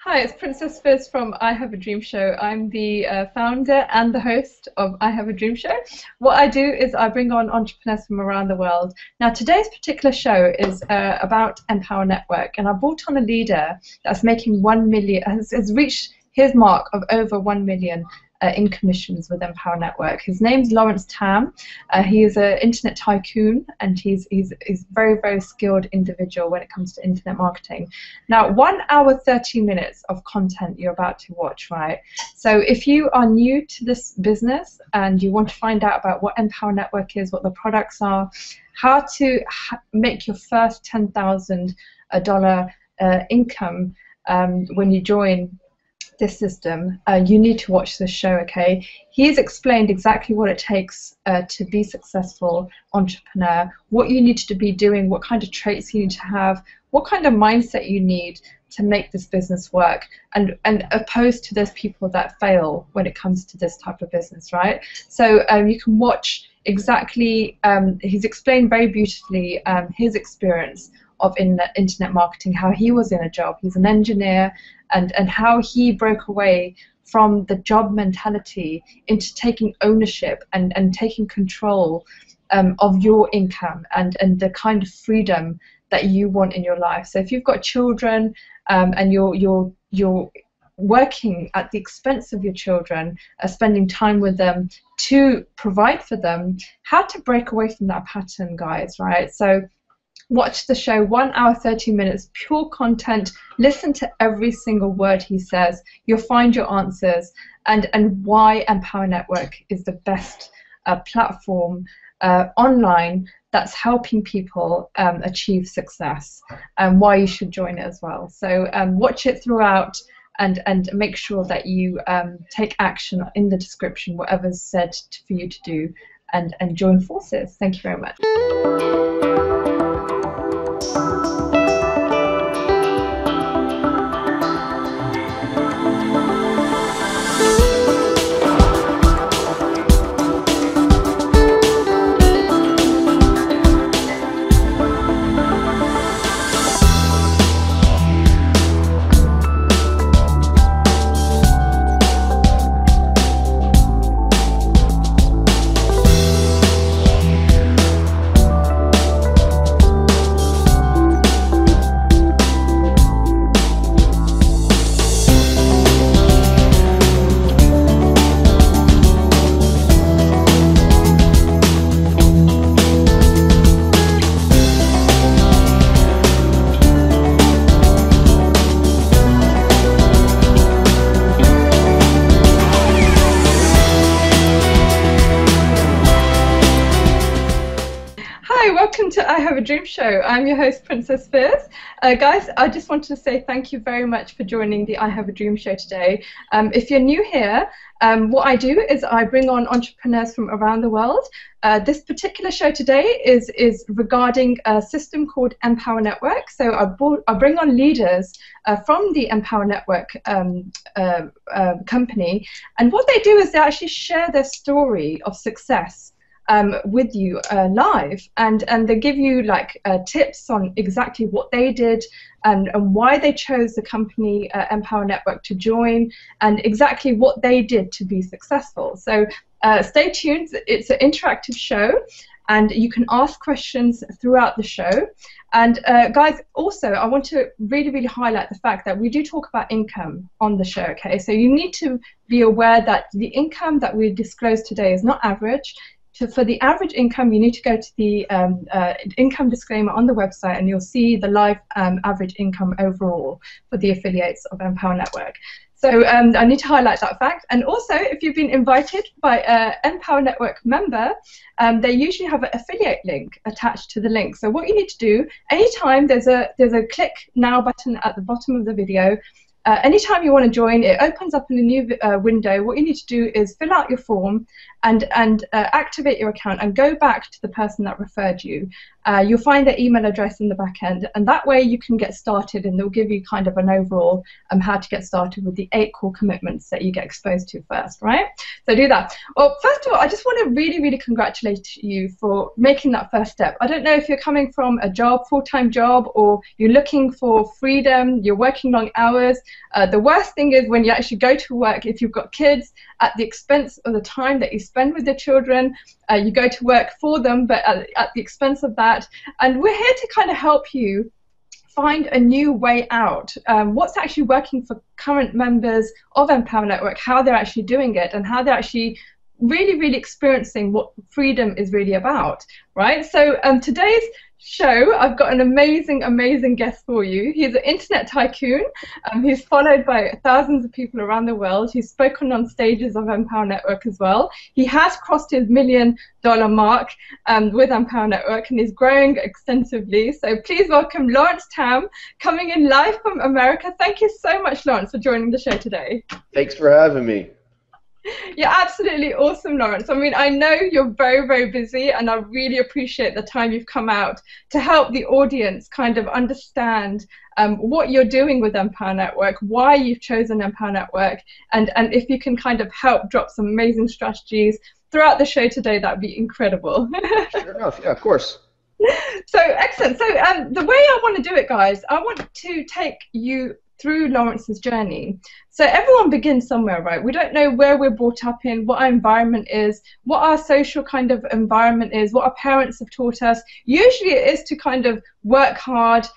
Hi, it's Princess Fizz from I Have a Dream Show. I'm the founder and the host of I Have a Dream Show. What I do is I bring on entrepreneurs from around the world. Now, today's particular show is about Empower Network, and I brought on a leader that's making 1 million, has reached his mark of over 1 million in commissions with Empower Network. His name's Lawrence Tam. He is an internet tycoon, and he's very, very skilled individual when it comes to internet marketing. Now, 1 hour 30 minutes of content you're about to watch, right? So if you are new to this business and you want to find out about what Empower Network is, what the products are, how to make your first $10,000 income when you join this system, you need to watch this show, okay? He's explained exactly what it takes to be successful entrepreneur, what you need to be doing, what kind of traits you need to have, what kind of mindset you need to make this business work, and opposed to those people that fail when it comes to this type of business, right? So you can watch exactly, he's explained very beautifully his experience of internet marketing, how he was in a job, he's an engineer, and how he broke away from the job mentality into taking ownership and taking control of your income and the kind of freedom that you want in your life. So if you've got children and you're working at the expense of your children, spending time with them to provide for them, how to break away from that pattern, guys, right? So watch the show, 1 hour 30 minutes, pure content. Listen to every single word he says. You'll find your answers and why Empower Network is the best platform online that's helping people achieve success, and why you should join it as well. So watch it throughout and make sure that you take action in the description, whatever's said for you to do, and join forces. Thank you very much. Welcome to I Have a Dream Show. I'm your host, Princess Fizz. Guys, I just wanted to say thank you very much for joining the I Have a Dream Show today. If you're new here, what I do is I bring on entrepreneurs from around the world. This particular show today is regarding a system called Empower Network. So I bring on leaders from the Empower Network company, and what they do is they actually share their story of success with you live, and they give you like tips on exactly what they did and why they chose the company Empower Network to join, and exactly what they did to be successful. So stay tuned. It's an interactive show, and you can ask questions throughout the show. And guys, also I want to really highlight the fact that we do talk about income on the show, okay? So you need to be aware that the income that we disclose today is not average. For the average income, you need to go to the income disclaimer on the website, and you'll see the live average income overall for the affiliates of Empower Network. So I need to highlight that fact. And also, if you've been invited by an Empower Network member, they usually have an affiliate link attached to the link. So what you need to do, anytime there's a click now button at the bottom of the video, anytime you want to join, it opens up in a new window. What you need to do is fill out your form and activate your account and go back to the person that referred you. You'll find their email address in the back end, and that way you can get started, and they'll give you kind of an overall how to get started with the 8 core commitments that you get exposed to first, right? So do that. Well, first of all, I just want to really, really congratulate you for making that first step. I don't know if you're coming from a job, full-time job, or you're looking for freedom, you're working long hours. The worst thing is when you actually go to work, if you've got kids, at the expense of the time that you spend with your children. You go to work for them, but at the expense of that. And we're here to kind of help you find a new way out. What's actually working for current members of Empower Network, how they're actually doing it, and how they're actually really, really experiencing what freedom is really about, right? So today's show, I've got an amazing, amazing guest for you. He's an internet tycoon. He's followed by thousands of people around the world. He's spoken on stages of Empower Network as well. He has crossed his $1 million mark with Empower Network, and is growing extensively. So please welcome Lawrence Tam, coming in live from America. Thank you so much, Lawrence, for joining the show today. Thanks for having me. You're absolutely awesome, Lawrence. I mean, I know you're very, very busy, and I really appreciate the time you've come out to help the audience kind of understand what you're doing with Empower Network, why you've chosen Empower Network, and if you can kind of help drop some amazing strategies throughout the show today, that'd be incredible. Sure enough, yeah, of course. So, excellent. So the way I want to do it, guys, I want to take you through Lawrence's journey. So everyone begins somewhere, right? We don't know where we're brought up in, what our environment is, what our social kind of environment is, what our parents have taught us. Usually it is to kind of work hard,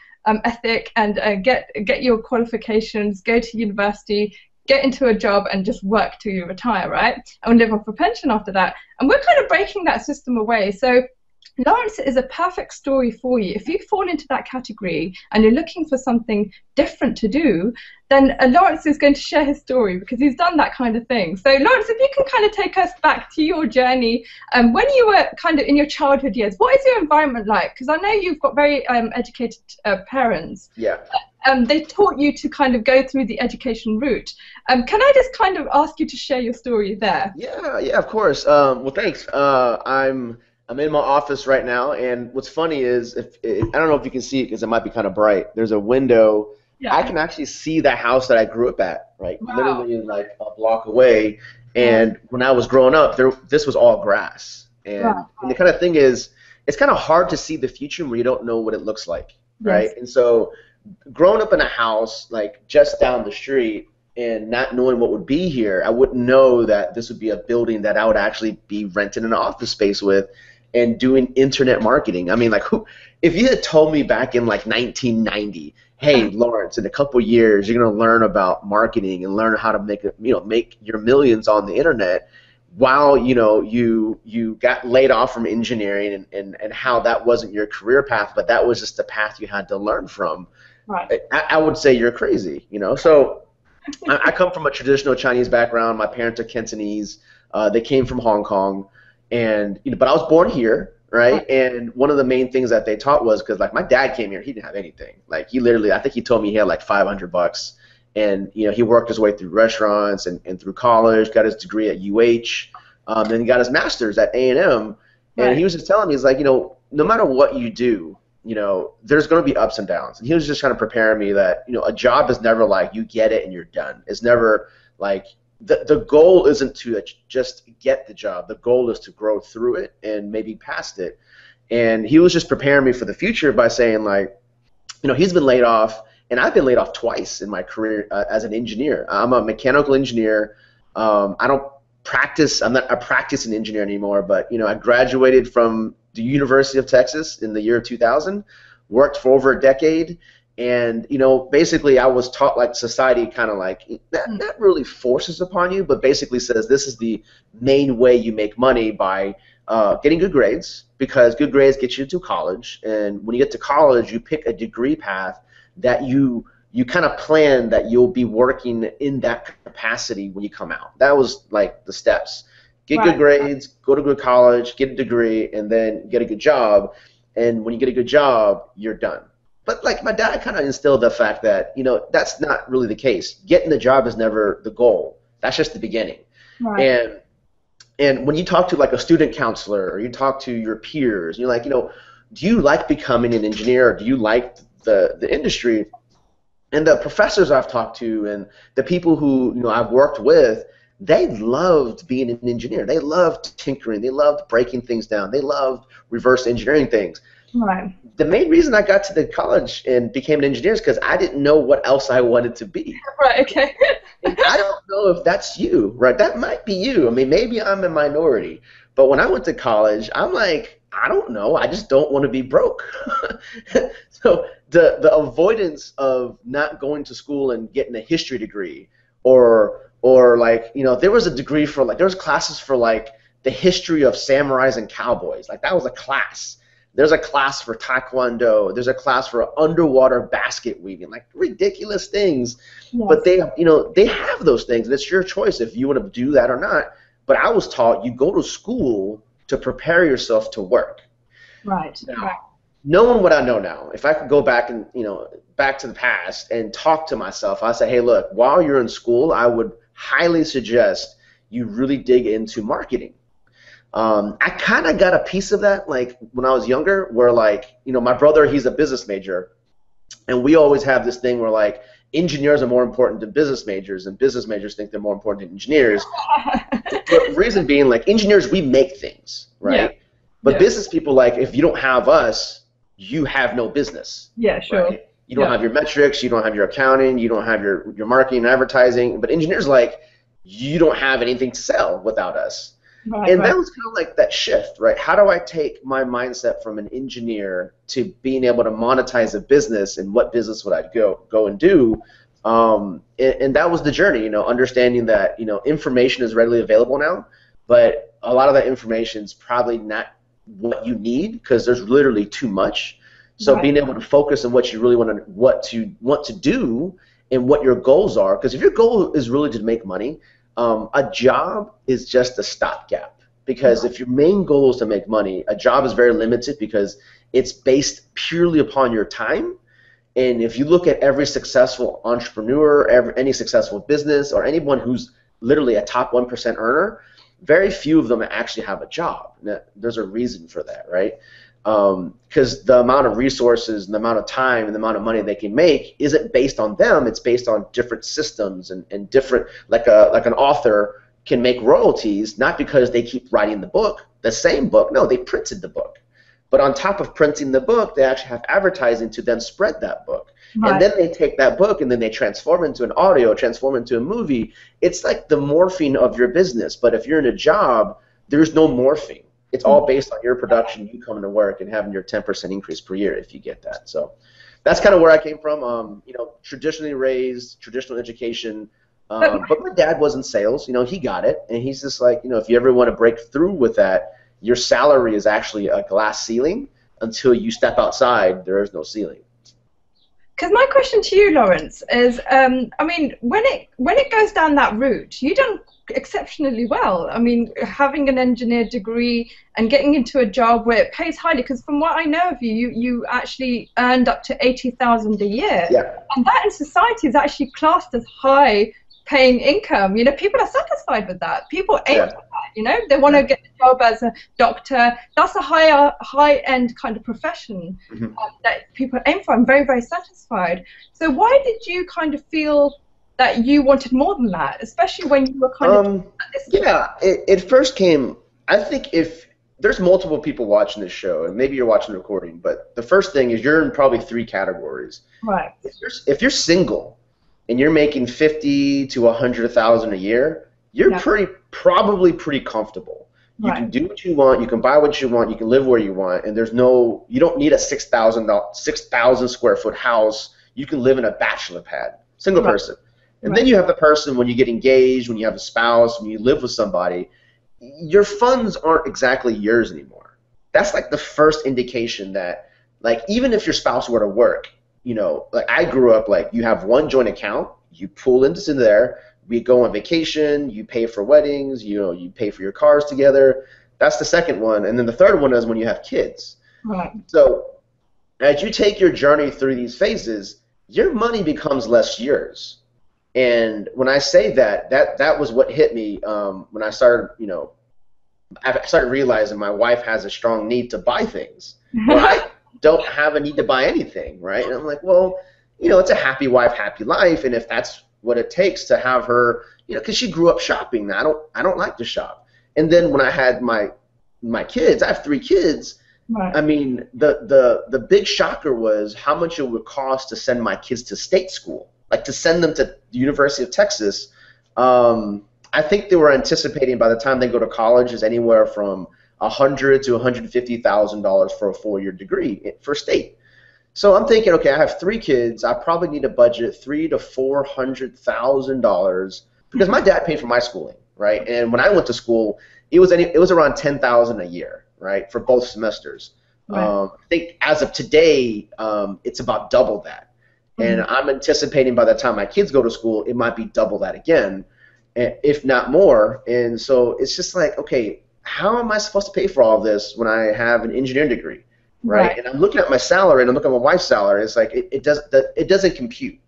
ethic, and get your qualifications, go to university, get into a job, and just work till you retire, right? And live off a pension after that. And we're kind of breaking that system away. So Lawrence is a perfect story for you. If you fall into that category and you're looking for something different to do, then Lawrence is going to share his story because he's done that kind of thing. So Lawrence, if you can kind of take us back to your journey, when you were kind of in your childhood years, what is your environment like? Because I know you've got very educated parents. Yeah. They taught you to kind of go through the education route. Can I just kind of ask you to share your story there? Yeah, of course. Well, thanks. I'm in my office right now, and what's funny is, I don't know if you can see it because it might be kind of bright. There's a window. Yeah. I can actually see the house that I grew up at, right? Wow. Literally like a block away. And when I was growing up, this was all grass. And, wow. And the kind of thing is, it's kind of hard to see the future when you don't know what it looks like, right? Yes. And so growing up in a house like just down the street and not knowing what would be here, I wouldn't know that this would be a building that I would actually be renting an office space with and doing internet marketing. I mean, like, if you had told me back in like 1990, hey, Lawrence, in a couple years you're going to learn about marketing and learn how to make your millions on the internet, while you got laid off from engineering, and how that wasn't your career path, but that was just the path you had to learn from. Right. I would say you're crazy, So I come from a traditional Chinese background. My parents are Cantonese. They came from Hong Kong. And but I was born here, right? And one of the main things that they taught was, because like my dad came here, he didn't have anything. Like he literally, I think he told me he had like $500, and he worked his way through restaurants and through college, got his degree at UH, then he got his master's at A&M, and he was just telling me, he's like, no matter what you do, there's going to be ups and downs. And he was just kind of preparing me that a job is never like you get it and you're done. It's never like the goal isn't to just get the job. The goal is to grow through it and maybe past it. And he was just preparing me for the future by saying, like, he's been laid off, and I've been laid off twice in my career as an engineer. I'm a mechanical engineer. I don't practice. I'm not a practicing engineer anymore. But I graduated from the University of Texas in the year 2000. Worked for over a decade. And basically, I was taught, like, society kind of like not really forces upon you, but basically says this is the main way you make money, by getting good grades, because good grades get you to college. And when you get to college, you pick a degree path that you kind of plan that you'll be working in that capacity when you come out. That was like the steps: get good grades, go to good college, get a degree, and then get a good job. And when you get a good job, you're done. But like my dad kind of instilled the fact that that's not really the case. Getting the job is never the goal. That's just the beginning. Right. And when you talk to like a student counselor, or you talk to your peers, you're like, do you like becoming an engineer, or do you like the industry? And the professors I've talked to and the people who I've worked with, they loved being an engineer. They loved tinkering. They loved breaking things down. They loved reverse engineering things. Right. The main reason I got to the college and became an engineer is because I didn't know what else I wanted to be. Right, okay. And I don't know if that's you, right? That might be you. I mean, maybe I'm a minority. But when I went to college, I'm like, I don't know. I just don't want to be broke. So the avoidance of not going to school and getting a history degree, or like, there was a degree for like, there was classes for like the history of samurais and cowboys. Like that was a class. There's a class for taekwondo. There's a class for underwater basket weaving, like ridiculous things. Yes. But they have those things, and it's your choice if you want to do that or not. But I was taught you go to school to prepare yourself to work. Right. Now, right. Knowing what I know now, if I could go back and back to the past and talk to myself, I say, hey, look, while you're in school, I would highly suggest you really dig into marketing. I kind of got a piece of that, like when I was younger, where like, my brother, he's a business major, and we always have this thing where like engineers are more important than business majors, and business majors think they're more important than engineers. The reason being, like, engineers, we make things, right? Yeah. But business people, like, if you don't have us, you have no business. Yeah, sure. Right? You don't have your metrics, you don't have your accounting, you don't have your marketing and advertising. But engineers, like, you don't have anything to sell without us. Right, and that was kind of like that shift, right? How do I take my mindset from an engineer to being able to monetize a business, and what business would I go and do? And that was the journey, understanding that, information is readily available now, but a lot of that information is probably not what you need because there's literally too much. So being able to focus on what you really want to do and what your goals are, because if your goal is really to make money, a job is just a stopgap, because if your main goal is to make money, a job is very limited because it's based purely upon your time. And if you look at every successful entrepreneur, any successful business, or anyone who's literally a top 1% earner, very few of them actually have a job. Now, there's a reason for that, right? Because the amount of resources and the amount of time and the amount of money they can make isn't based on them. It's based on different systems and different, like an author can make royalties, not because they keep writing the book, the same book. No, they printed the book. But on top of printing the book, they actually have advertising to then spread that book. Right. And then they take that book and then they transform it into an audio, transform it into a movie. It's like the morphing of your business. But if you're in a job, there's no morphing. It's all based on your production, you coming to work and having your 10% increase per year if you get that. So that's kind of where I came from. Traditionally raised, traditional education. But my dad was in sales. He got it. And he's just like, if you ever want to break through with that, your salary is actually a glass ceiling. Until you step outside, there is no ceiling. Because my question to you, Lawrence, is, I mean, when it goes down that route, you've done exceptionally well. I mean, having an engineer degree and getting into a job where it pays highly, because from what I know of you, you actually earned up to $80,000 a year. Yeah. And that in society is actually classed as high paying income. People are satisfied with that. People aim for that, they want to get a job as a doctor. That's a high-end kind of profession that people aim for. I'm very, very satisfied. So why did you kind of feel that you wanted more than that, especially when you were kind of it first came, I think, if there's multiple people watching this show, and maybe you're watching the recording, but the first thing is you're in probably 3 categories. Right. If you're single and you're making $50,000 to $100,000 a year, you're probably pretty comfortable. You can do what you want, you can buy what you want, you can live where you want, and you don't need a 6,000 square foot house. You can live in a bachelor pad, single person. And then you have the person when you get engaged, when you have a spouse, when you live with somebody, your funds aren't exactly yours anymore. That's like the first indication that, like, even if your spouse were to work, like I grew up, like, you have one joint account, you pull into there, we go on vacation, you pay for weddings, you pay for your cars together. That's the second one. And then the third one is when you have kids. Right. So as you take your journey through these phases, your money becomes less yours. And when I say that was what hit me when I started, I started realizing my wife has a strong need to buy things. or I don't have a need to buy anything, right? And I'm like, well, it's a happy wife, happy life, and if that's what it takes to have her, because she grew up shopping. I don't like to shop. And then when I had my kids, I have 3 kids. Right. I mean, the big shocker was how much it would cost to send my kids to state school, like to send them to the University of Texas. I think they were anticipating by the time they go to college is anywhere from $100,000 to $150,000 for a 4-year degree for state. So I'm thinking, okay, I have 3 kids. I probably need to budget $300,000 to $400,000 because my dad paid for my schooling, right? And when I went to school, it was around $10,000 a year, right, for both semesters. Right. I think as of today, it's about double that. And I'm anticipating by the time my kids go to school, it might be double that again, if not more. And so it's just like, okay, how am I supposed to pay for all of this when I have an engineering degree, right? And I'm looking at my salary and I'm looking at my wife's salary. It's like it doesn't compute.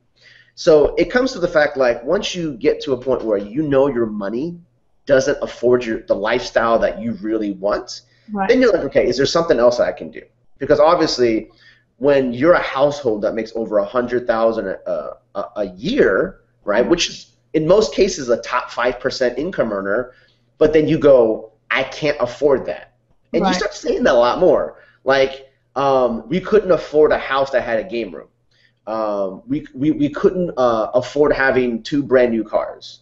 So it comes to the fact, like, once you get to a point where your money doesn't afford you the lifestyle that you really want, then you're like, okay, is there something else I can do? Because obviously, when you're a household that makes over $100,000 a year, right, which is in most cases a top 5% income earner, but then you go, I can't afford that, and you start saying that a lot more. Like, we couldn't afford a house that had a game room. We couldn't afford having 2 brand new cars.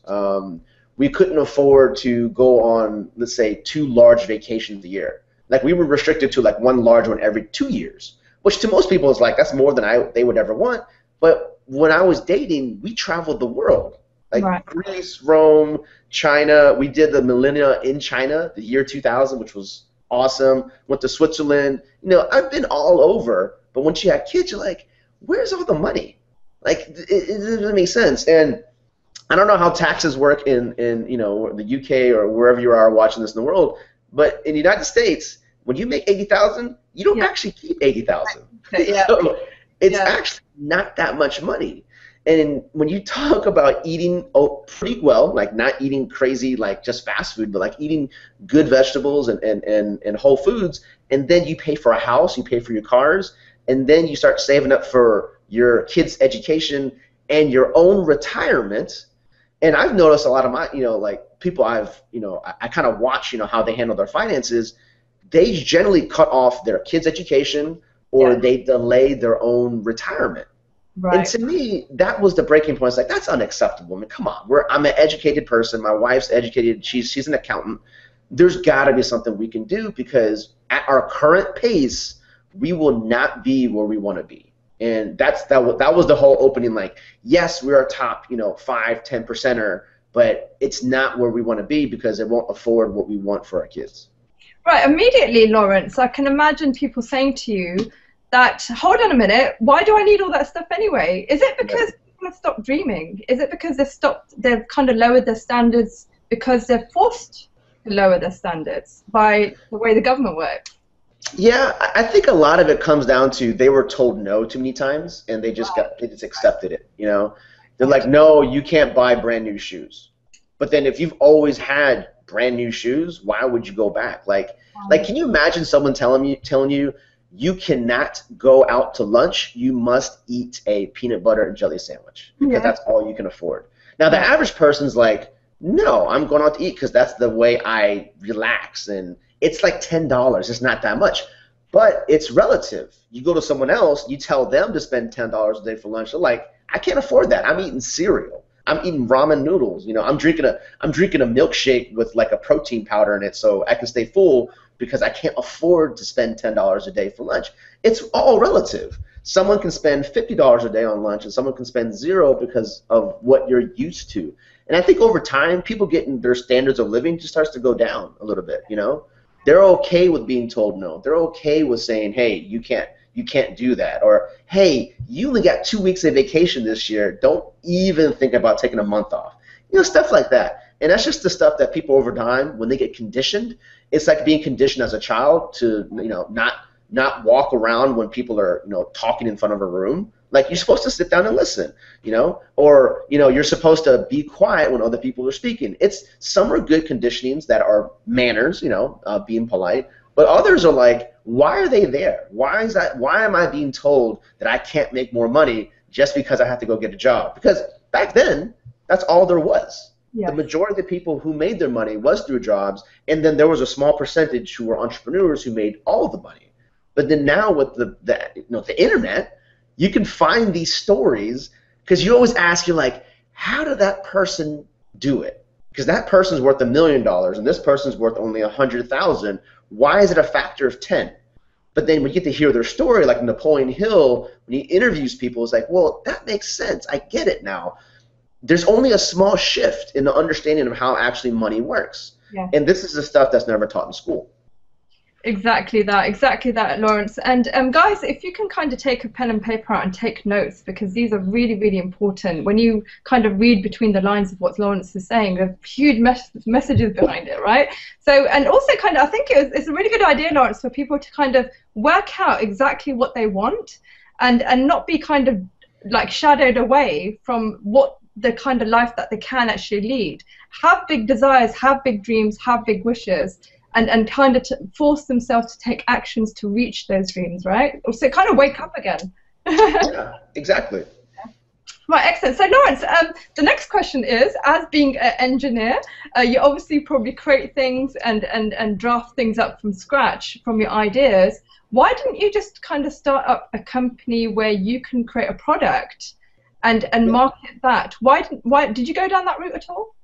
We couldn't afford to go on, let's say, 2 large vacations a year. Like, we were restricted to like 1 large one every 2 years, which to most people is like, that's more than they would ever want. But when I was dating, we traveled the world. Like Greece, Rome, China. We did the Millionaire in China, the year 2000, which was awesome. Went to Switzerland. I've been all over. But once you have kids, you're like, where's all the money? Like, it doesn't make sense. And I don't know how taxes work in the UK or wherever you are watching this in the world, but in the United States, when you make $80,000, you don't actually keep $80,000. So it's actually not that much money. And when you talk about eating pretty well, like not eating crazy, like just fast food, but like eating good vegetables and whole foods, and then you pay for a house, you pay for your cars, and then you start saving up for your kids' education and your own retirement. And I've noticed a lot of my, like people I kind of watch, how they handle their finances. They generally cut off their kids' education or they delay their own retirement. And to me, that was the breaking point. It's like, that's unacceptable. I mean, come on. I'm an educated person. My wife's educated. She's an accountant. There's got to be something we can do because at our current pace, we will not be where we want to be. And that was the whole opening. Like, yes, we're a top 5-10%er, but it's not where we want to be because it won't afford what we want for our kids. Right. Immediately, Lawrence, I can imagine people saying to you that, hold on a minute, why do I need all that stuff anyway? Is it because people have stopped dreaming? Is it because they've kind of lowered their standards because they're forced to lower their standards by the way the government works? Yeah, I think a lot of it comes down to they were told no too many times and they just accepted it, They're like, no, you can't buy brand new shoes. But then if you've always had brand new shoes, why would you go back? Like can you imagine someone telling you you cannot go out to lunch, you must eat a peanut butter and jelly sandwich because that's all you can afford. Now, the average person's like, no, I'm going out to eat because that's the way I relax, and it's like $10. It's not that much, but it's relative. You go to someone else, you tell them to spend $10 a day for lunch, they're like, I can't afford that. I'm eating cereal. I'm eating ramen noodles. I'm drinking a milkshake with like a protein powder in it so I can stay full because I can't afford to spend $10 a day for lunch. It's all relative. Someone can spend $50 a day on lunch and someone can spend $0 because of what you're used to. And I think over time, people getting their standards of living just starts to go down a little bit, They're okay with being told no. They're okay with saying, hey, you can't do that. Or, hey, you only got 2 weeks of vacation this year. Don't even think about taking a month off. Stuff like that. And that's just the stuff that people over time, when they get conditioned, it's like being conditioned as a child to, not walk around when people are, talking in front of a room. Like, you're supposed to sit down and listen, or, you're supposed to be quiet when other people are speaking. Some are good conditionings that are manners, being polite, But others are like, why are they there? Why is that? Why am I being told that I can't make more money just because I have to go get a job? Because back then, that's all there was. Yes. The majority of the people who made their money was through jobs, and then there was a small percentage who were entrepreneurs who made all of the money. But then now with the internet, you can find these stories, because you always ask, you're like, how did that person do it? Because that person's worth $1 million and this person's worth only 100,000. Why is it a factor of 10? But then when you get to hear their story, like Napoleon Hill, when he interviews people, it's like, well, that makes sense. I get it now. There's only a small shift in the understanding of how actually money works. Yeah. And this is the stuff that's never taught in school. Exactly that, Lawrence. And guys, if you can kind of take a pen and paper out and take notes, because these are really, really important. When you kind of read between the lines of what Lawrence is saying, there are huge messages behind it, right? So, and also kind of, I think it's a really good idea, Lawrence, for people to kind of work out exactly what they want and not be kind of like shadowed away from what the kind of life that they can actually lead. Have big desires, have big dreams, have big wishes. And kind of force themselves to take actions to reach those dreams, right? So kind of wake up again. Yeah, exactly. Right, excellent. So Lawrence, the next question is, as being an engineer, you obviously probably create things and draft things up from scratch from your ideas. Why didn't you just kind of start up a company where you can create a product and market that? Why did you go down that route at all?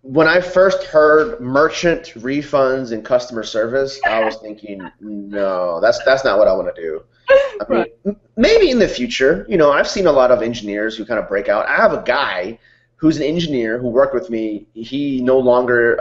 When I first heard merchant refunds and customer service, I was thinking, no, that's not what I want to do. I mean, maybe in the future, you know, I've seen a lot of engineers who kind of break out. I have a guy who's an engineer who worked with me. He no longer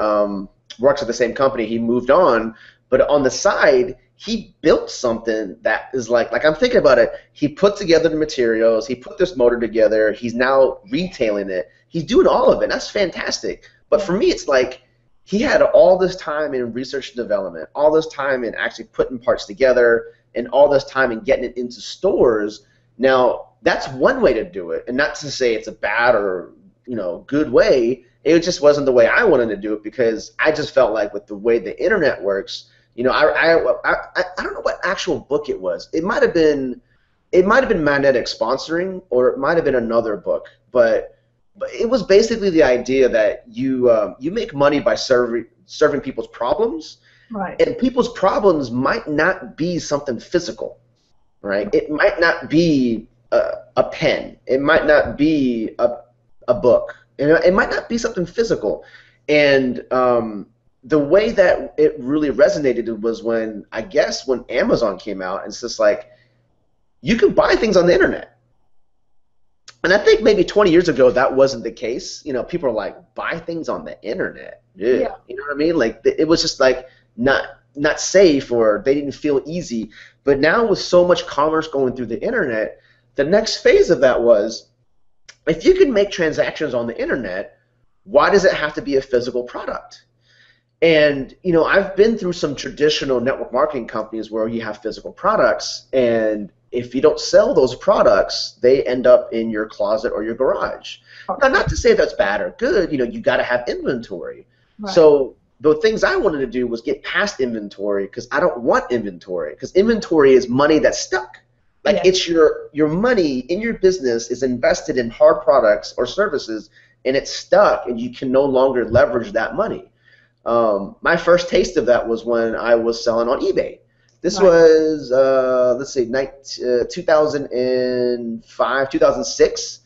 works at the same company. He moved on, but on the side, he built something that is like I'm thinking about it. He put together the materials. He put this motor together. He's now retailing it. He's doing all of it. That's fantastic. But for me, it's like he had all this time in research and development, all this time in actually putting parts together, and all this time in getting it into stores. Now, that's one way to do it, and not to say it's a bad or good way. It just wasn't the way I wanted to do it, because I just felt like with the way the internet works, I don't know what actual book it was. It might have been Magnetic Sponsoring, or it might have been another book, but it was basically the idea that you make money by serving people's problems, right? And people's problems might not be something physical, right? It might not be a pen. It might not be a book. It might not be something physical. And the way that it really resonated was when Amazon came out, and it's just like, you can buy things on the internet. And I think maybe 20 years ago that wasn't the case. People are like, buy things on the internet. Yeah. You know what I mean? Like, it was just like not safe, or they didn't feel easy. But now with so much commerce going through the internet, the next phase of that was, if you can make transactions on the internet, why does it have to be a physical product? And I've been through some traditional network marketing companies where you have physical products, and if you don't sell those products, they end up in your closet or your garage. Now, not to say that's bad or good. You got to have inventory. Right. So the things I wanted to do was get past inventory, because I don't want inventory, because inventory is money that's stuck. Like, it's your money in your business is invested in hard products or services, and it's stuck, and you can no longer leverage that money. My first taste of that was when I was selling on eBay. This was, 2005, 2006.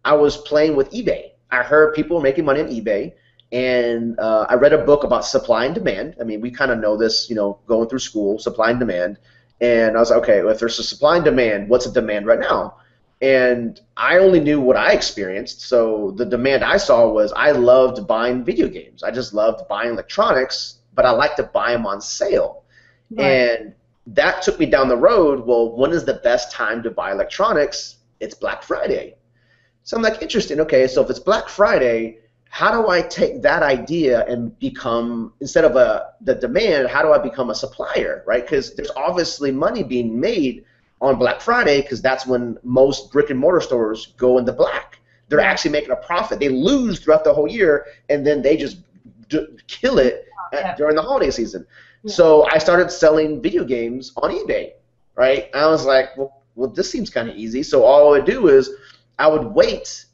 I was playing with eBay. I heard people were making money on eBay, and I read a book about supply and demand. I mean, we kind of know this, going through school, supply and demand. And I was like, okay, well, if there's a supply and demand, what's the demand right now? And I only knew what I experienced, so the demand I saw was, I loved buying video games. I just loved buying electronics, but I like to buy them on sale. Right. And that took me down the road. Well, when is the best time to buy electronics? It's Black Friday. So I'm like, interesting. Okay, so if it's Black Friday, how do I take that idea and become, instead of the demand, how do I become a supplier, right? Because there's obviously money being made on Black Friday, because that's when most brick and mortar stores go into black. They're actually making a profit. They lose throughout the whole year, and then they just kill it during the holiday season. So I started selling video games on eBay, right? I was like, well, this seems kind of easy. So all I would do is I would wait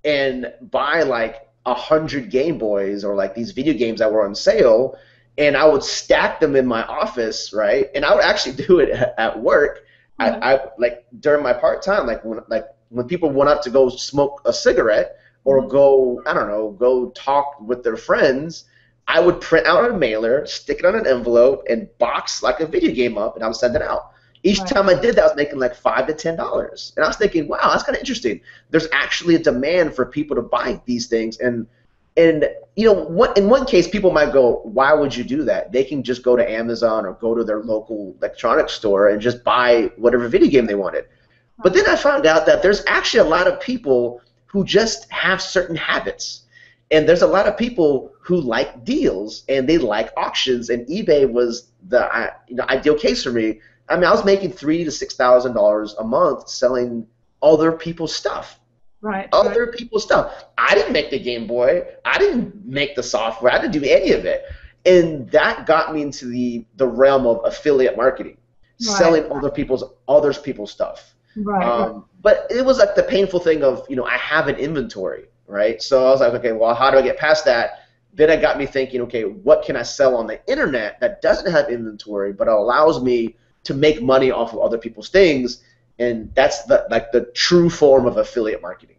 and buy like 100 Game Boys or like these video games that were on sale, and I would stack them in my office, right? And I would actually do it at work. I like during my part time, like when people went out to go smoke a cigarette or go, I don't know, go talk with their friends, I would print out a mailer, stick it on an envelope, and box like a video game up, and I would send it out. Each time I did that, I was making like $5 to $10, and I was thinking, wow, that's kind of interesting. There's actually a demand for people to buy these things, and you know, in one case, people might go, why would you do that? They can just go to Amazon or go to their local electronics store and just buy whatever video game they wanted. But then I found out that there's actually a lot of people who just have certain habits. And there's a lot of people who like deals and they like auctions, and eBay was the ideal case for me. I mean, I was making $3,000 to $6,000 a month selling other people's stuff. Other people's stuff. I didn't make the Game Boy. I didn't make the software. I didn't do any of it. And that got me into the realm of affiliate marketing, selling other people's stuff. But it was like the painful thing of, you know, I have an inventory, right? So I was like, okay, well, how do I get past that? Then it got me thinking, okay, what can I sell on the internet that doesn't have inventory but allows me to make money off of other people's things? And that's the true form of affiliate marketing,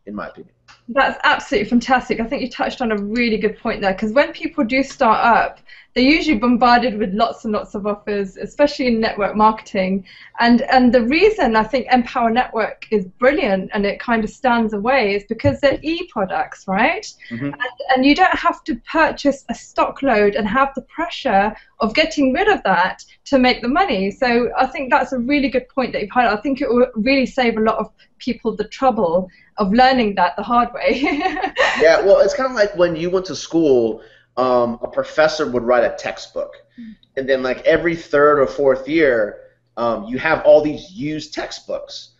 in my opinion. That's absolutely fantastic. I think you touched on a really good point there, because when people do start up, they're usually bombarded with lots and lots of offers, especially in network marketing. And the reason I think Empower Network is brilliant and it kind of stands away is because they're e-products, right? And you don't have to purchase a stock load and have the pressure of getting rid of that to make the money. So I think that's a really good point that you've highlighted. I think it will really save a lot of people the trouble of learning that the hard way. Yeah, well, it's kind of like when you went to school, a professor would write a textbook, and then like every third or fourth year, you have all these used textbooks.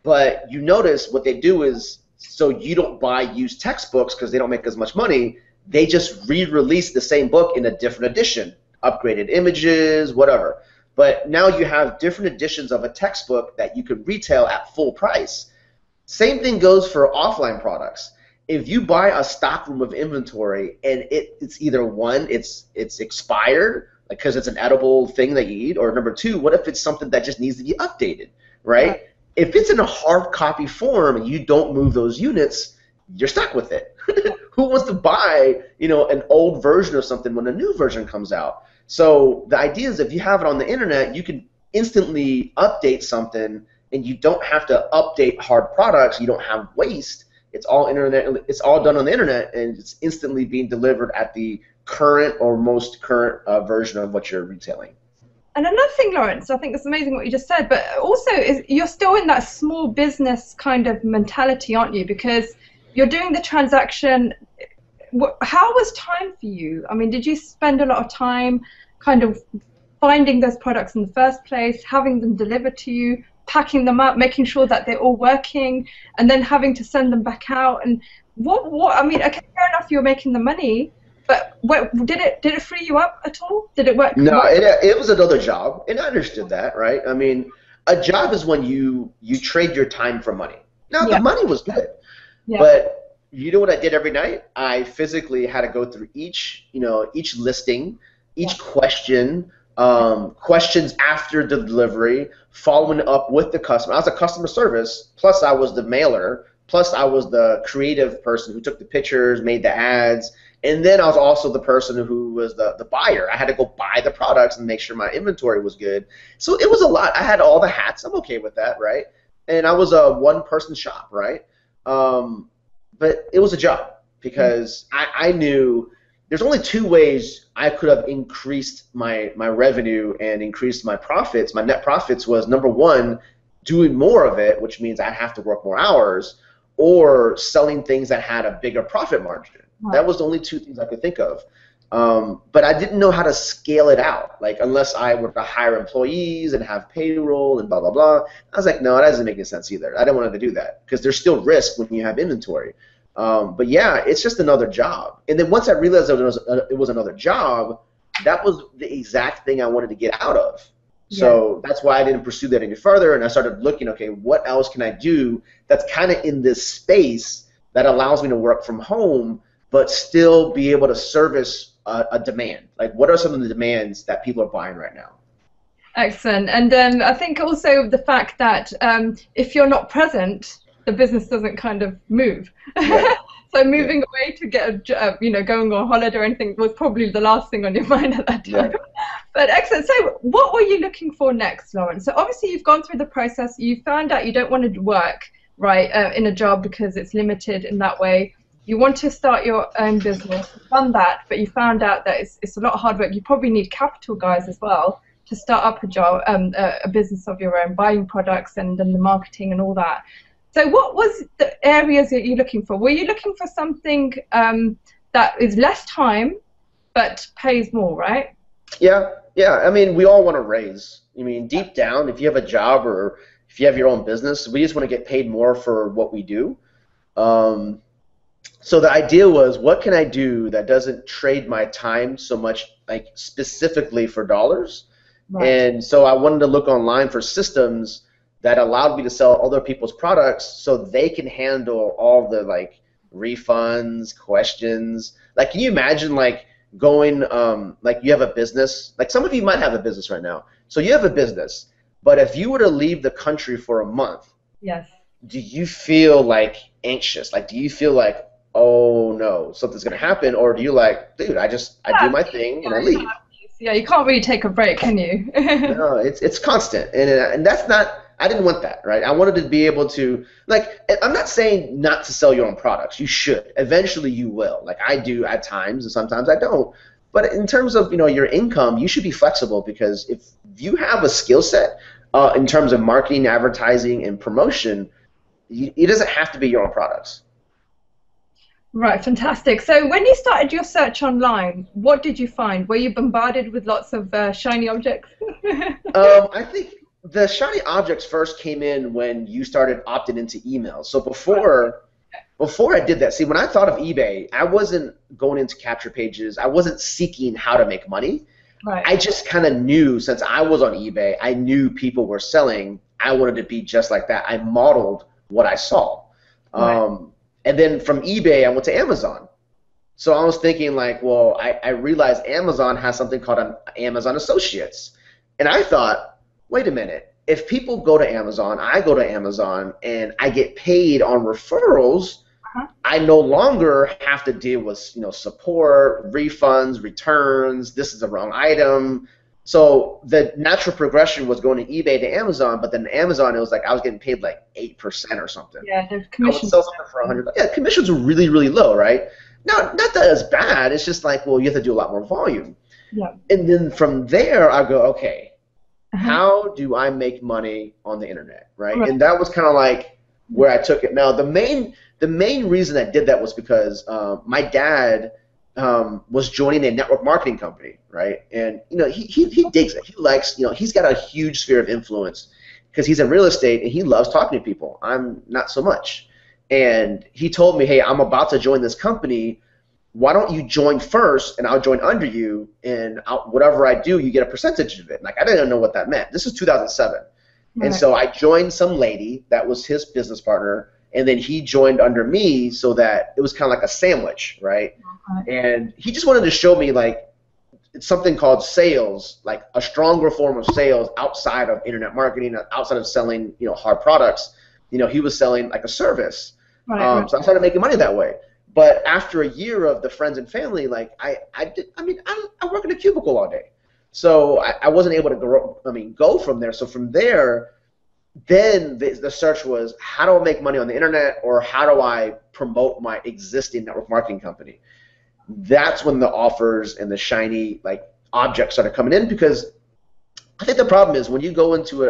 But you notice what they do is, so you don't buy used textbooks because they don't make as much money. They just re-release the same book in a different edition, upgraded images, whatever. But now you have different editions of a textbook that you could retail at full price. Same thing goes for offline products. If you buy a stockroom of inventory and it's either one, it's expired, like because it's an edible thing that you eat, or number two, what if it's something that just needs to be updated, right? If it's in a hard copy form and you don't move those units, you're stuck with it. Who wants to buy, you know, an old version of something when a new version comes out? So the idea is if you have it on the internet, you can instantly update something, and you don't have to update hard products. You don't have waste. It's all internet. It's all done on the internet, and it's instantly being delivered at the current or most current version of what you're retailing. And another thing, Lawrence, I think it's amazing what you just said, but also is you're still in that small business kind of mentality, aren't you? Because you're doing the transaction. How was time for you? I mean, did you spend a lot of time kind of finding those products in the first place, having them delivered to you, packing them up, making sure that they're all working, and then having to send them back out? And what I mean, okay, fair enough, you're making the money, but did it free you up at all? Did it work? No, it was another job, and I understood that, right? I mean, a job is when you trade your time for money. Now, the money was good, but you know what I did every night? I physically had to go through each listing, each question, questions after the delivery, following up with the customer. I was a customer service, plus I was the mailer, plus I was the creative person who took the pictures, made the ads, and then I was also the person who was the buyer. I had to go buy the products and make sure my inventory was good. So it was a lot. I had all the hats. I'm okay with that, right? And I was a one-person shop, right? But it was a job because I knew there's only two ways I could have increased my revenue and increased my profits. My net profits was, number one, doing more of it, which means I have to work more hours, or selling things that had a bigger profit margin. That was the only two things I could think of. But I didn't know how to scale it out, like unless I were to hire employees and have payroll and blah, blah, blah. I was like, no, that doesn't make any sense either. I didn't want to do that because there's still risk when you have inventory. But yeah, it's just another job. And then once I realized that it was another job, that was the exact thing I wanted to get out of. So that's why I didn't pursue that any further, and I started looking, okay, what else can I do that's kind of in this space that allows me to work from home but still be able to service a demand? Like, what are some of the demands that people are buying right now? Excellent. And I think also the fact that if you're not present, the business doesn't kind of move. Yeah. So moving away to get going on holiday or anything was probably the last thing on your mind at that time. Yeah. But excellent. So what were you looking for next, Lawrence? So obviously you've gone through the process. You found out you don't want to work in a job because it's limited in that way. You want to start your own business. You've done that, but you found out that it's a lot of hard work. You probably need capital, guys, as well, to start up a business of your own, buying products and then the marketing and all that. So what was the areas that you're looking for? Were you looking for something that is less time but pays more, right? Yeah. I mean, we all want to raise. I mean, deep down, if you have a job or if you have your own business, we just want to get paid more for what we do. So the idea was, what can I do that doesn't trade my time so much, like specifically for dollars? Right. And so I wanted to look online for systems that allowed me to sell other people's products so they can handle all the like refunds, questions. Like, can you imagine like going, like you have a business, like some of you might have a business right now. So you have a business, but if you were to leave the country for a month, yes, do you feel like anxious? Like, do you feel like, oh no, something's gonna happen? Or do you like, dude, I do my thing and I leave? Yeah, you can't really take a break, can you? No, it's constant, and that's not. I didn't want that, right? I wanted to be able to, like, I'm not saying not to sell your own products. You should. Eventually you will. Like I do at times, and sometimes I don't. But in terms of, your income, you should be flexible, because if you have a skill set in terms of marketing, advertising, and promotion, it doesn't have to be your own products. Right, fantastic. So when you started your search online, what did you find? Were you bombarded with lots of shiny objects? I think the shiny objects first came in when you started opting into emails. So before I did that, see, when I thought of eBay, I wasn't going into capture pages. I wasn't seeking how to make money. Right. I just kind of knew, since I was on eBay, I knew people were selling. I wanted to be just like that. I modeled what I saw. Right. And then from eBay, I went to Amazon. So I was thinking like, well, I realized Amazon has something called an Amazon Associates. And I thought, wait a minute, if people go to Amazon, I go to Amazon, and I get paid on referrals, I no longer have to deal with support, refunds, returns, this is the wrong item. So the natural progression was going to eBay to Amazon, but then Amazon, it was like I was getting paid like 8% or something. Yeah, the commissions. I would sell something for $100. Yeah, commissions were really, really low, right? Now, not that it's bad. It's just like, well, you have to do a lot more volume. Yeah. And then from there, I go, okay, how do I make money on the internet, right? And that was kind of like where I took it. Now, the main reason I did that was because my dad was joining a network marketing company, right? And he digs it. He likes, he's got a huge sphere of influence because he's in real estate and he loves talking to people. I'm not so much. And he told me, hey, I'm about to join this company. Why don't you join first, and I'll join under you, and whatever I do, you get a percentage of it. Like, I didn't know what that meant. This is 2007. Right. And so I joined some lady that was his business partner, and then he joined under me, so that it was kind of like a sandwich, right? And he just wanted to show me, like, it's something called sales, like a stronger form of sales outside of internet marketing, outside of selling, hard products. He was selling like a service. Right. So I started making money that way. But after a year of the friends and family, like I work in a cubicle all day, so I wasn't able to go from there. So from there, then the search was, how do I make money on the internet, or how do I promote my existing network marketing company? That's when the offers and the shiny like objects started coming in, because I think the problem is when you go into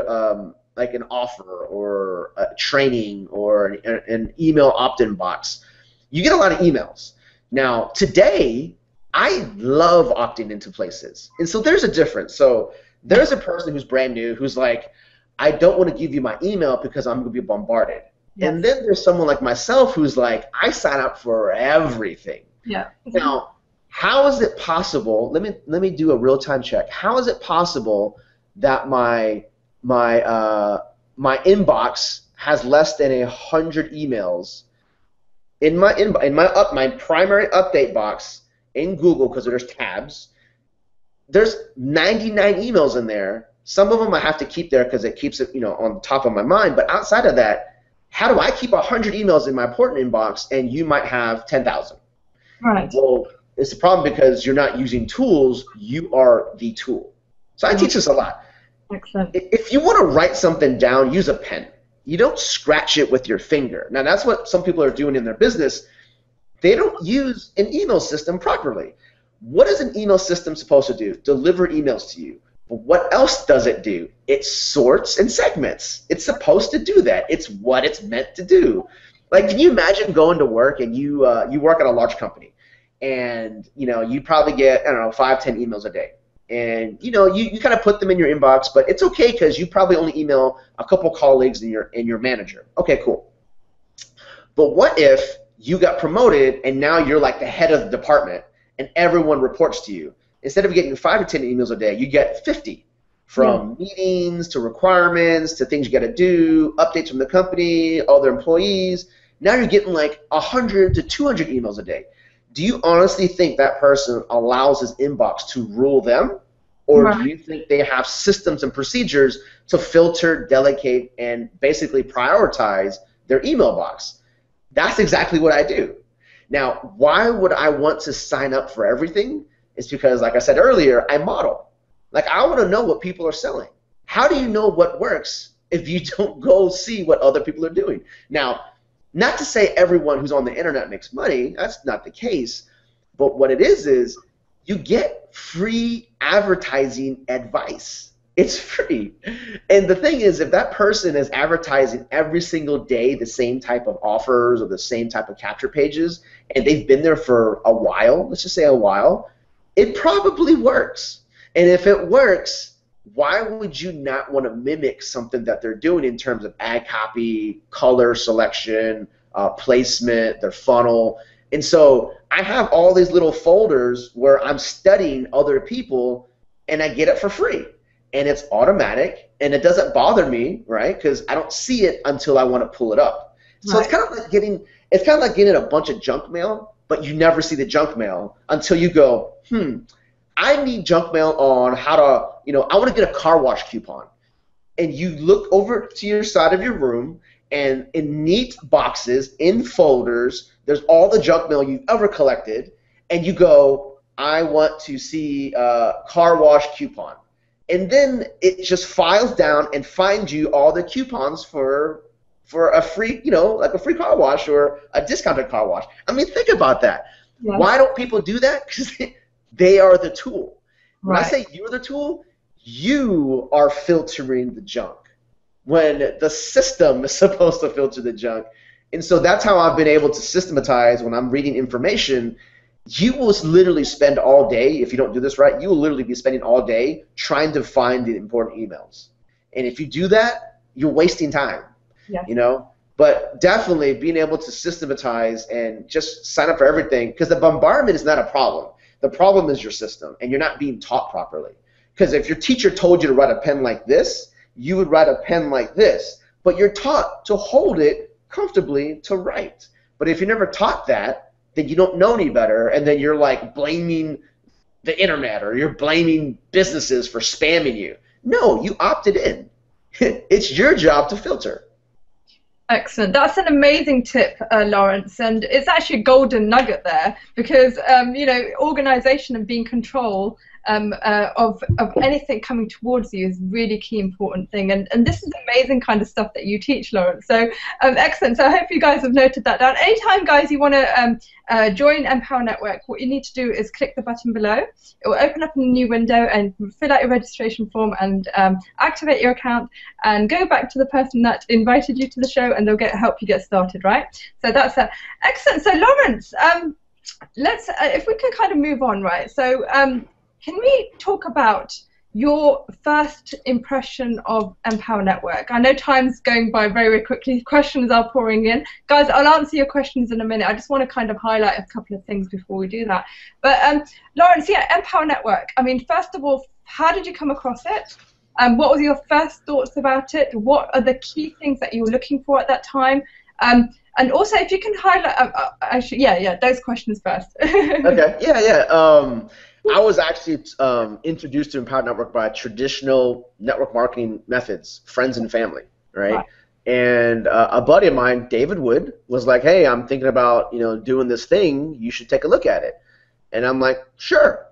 like an offer or a training or an email opt-in box, you get a lot of emails. Now, today, I love opting into places. And so there's a difference. So there's a person who's brand new who's like, I don't want to give you my email because I'm going to be bombarded. Yes. And then there's someone like myself who's like, I sign up for everything. Yeah. Now, how is it possible? Let me do a real-time check. How is it possible that my inbox has less than 100 emails in my primary update box in Google, because there's tabs? There's 99 emails in there. Some of them I have to keep there because it keeps it, on top of my mind. But outside of that, how do I keep 100 emails in my important inbox and you might have 10,000? Right. Well, it's a problem because you're not using tools. You are the tool. So I teach this a lot. Excellent. If you want to write something down, use a pen. You don't scratch it with your finger. Now, that's what some people are doing in their business. They don't use an email system properly. What is an email system supposed to do? Deliver emails to you. But what else does it do? It sorts and segments. It's supposed to do that. It's what it's meant to do. Like, can you imagine going to work and you work at a large company, and you probably get, I don't know, 5, 10 emails a day, and you kind of put them in your inbox, but it's okay because you probably only email a couple colleagues and your manager. Okay, cool. But what if you got promoted and now you're like the head of the department and everyone reports to you? Instead of getting 5 to 10 emails a day, you get 50, from meetings to requirements to things you got to do, updates from the company, all their employees. Now you're getting like 100 to 200 emails a day. Do you honestly think that person allows his inbox to rule them? Or do you think they have systems and procedures to filter, delegate, and basically prioritize their email box? That's exactly what I do. Now, why would I want to sign up for everything? It's because, like I said earlier, I model. Like, I want to know what people are selling. How do you know what works if you don't go see what other people are doing? Now, not to say everyone who's on the internet makes money. That's not the case. But what it is you get free advertising advice. It's free. And the thing is, if that person is advertising every single day the same type of offers or the same type of capture pages, and they've been there for a while, let's just say a while, it probably works. And if it works, why would you not want to mimic something that they're doing in terms of ad copy, color selection, placement, their funnel? And so I have all these little folders where I'm studying other people, and I get it for free. And it's automatic, and it doesn't bother me, right? Because I don't see it until I want to pull it up. So it's kind of like getting a bunch of junk mail, but you never see the junk mail until you go, I need junk mail on how to, I want to get a car wash coupon. And you look over to your side of your room, and in neat boxes, in folders, there's all the junk mail you've ever collected, and you go, I want to see a car wash coupon. And then it just files down and finds you all the coupons for a free, like a free car wash or a discounted car wash. I mean, think about that. Yeah. Why don't people do that? Because they are the tool. When I say you're the tool, you are filtering the junk when the system is supposed to filter the junk. And so that's how I've been able to systematize when I'm reading information. You will literally spend all day, if you don't do this right, you will literally be spending all day trying to find the important emails. And if you do that, you're wasting time, But definitely being able to systematize and just sign up for everything, because the bombardment is not a problem. The problem is your system, and you're not being taught properly. Because if your teacher told you to write a pen like this, you would write a pen like this. But you're taught to hold it comfortably to write. But if you're never taught that, then you don't know any better, and then you're like blaming the internet or you're blaming businesses for spamming you. No, you opted in. It's your job to filter. Excellent. That's an amazing tip, Lawrence, and it's actually a golden nugget there because, organization and being control of anything coming towards you is really key important thing, and this is amazing kind of stuff that you teach, Lawrence. So excellent. So I hope you guys have noted that down. Anytime, guys, you want to join Empower Network, what you need to do is click the button below. It will open up in a new window and fill out your registration form and activate your account and go back to the person that invited you to the show, and they'll help you get started, right? So that's excellent. So Lawrence, let's if we can kind of move on, right? So can we talk about your first impression of Empower Network. I know time's going by very, very quickly. Questions are pouring in. Guys, I'll answer your questions in a minute. I just want to kind of highlight a couple of things before we do that. But Lawrence, yeah, Empower Network. I mean, first of all, how did you come across it? What were your first thoughts about it? What are the key things that you were looking for at that time? And also, if you can highlight, those questions first. Okay, yeah. I was actually introduced to Empower Network by traditional network marketing methods, friends and family, right? And a buddy of mine, David Wood, was like, "Hey, I'm thinking about doing this thing. You should take a look at it." And I'm like, "Sure."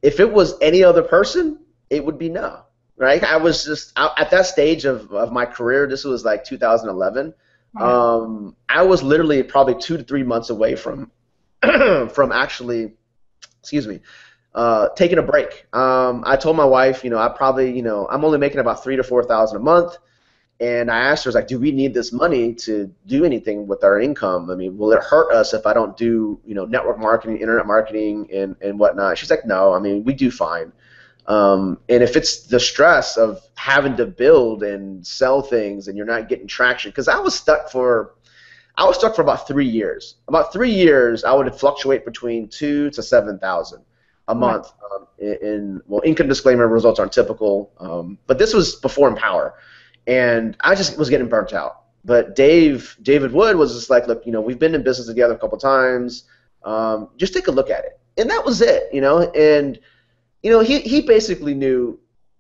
If it was any other person, it would be no, right? I was just at that stage of my career. This was like 2011. I was literally probably 2 to 3 months away from from actually, excuse me, taking a break. I told my wife, I probably, I'm only making about $3,000 to $4,000 a month, and I asked her, I was like, do we need this money to do anything with our income? I mean, will it hurt us if I don't do, network marketing, internet marketing, and whatnot? She's like, no, I mean, we do fine. And if it's the stress of having to build and sell things and you're not getting traction, because I was stuck for about 3 years. About 3 years, I would fluctuate between 2,000 to 7,000 a month. Income disclaimer, results aren't typical, but this was before Empower, and I just was getting burnt out. But David Wood was just like, look, we've been in business together a couple times. Just take a look at it, and that was it, and. He basically knew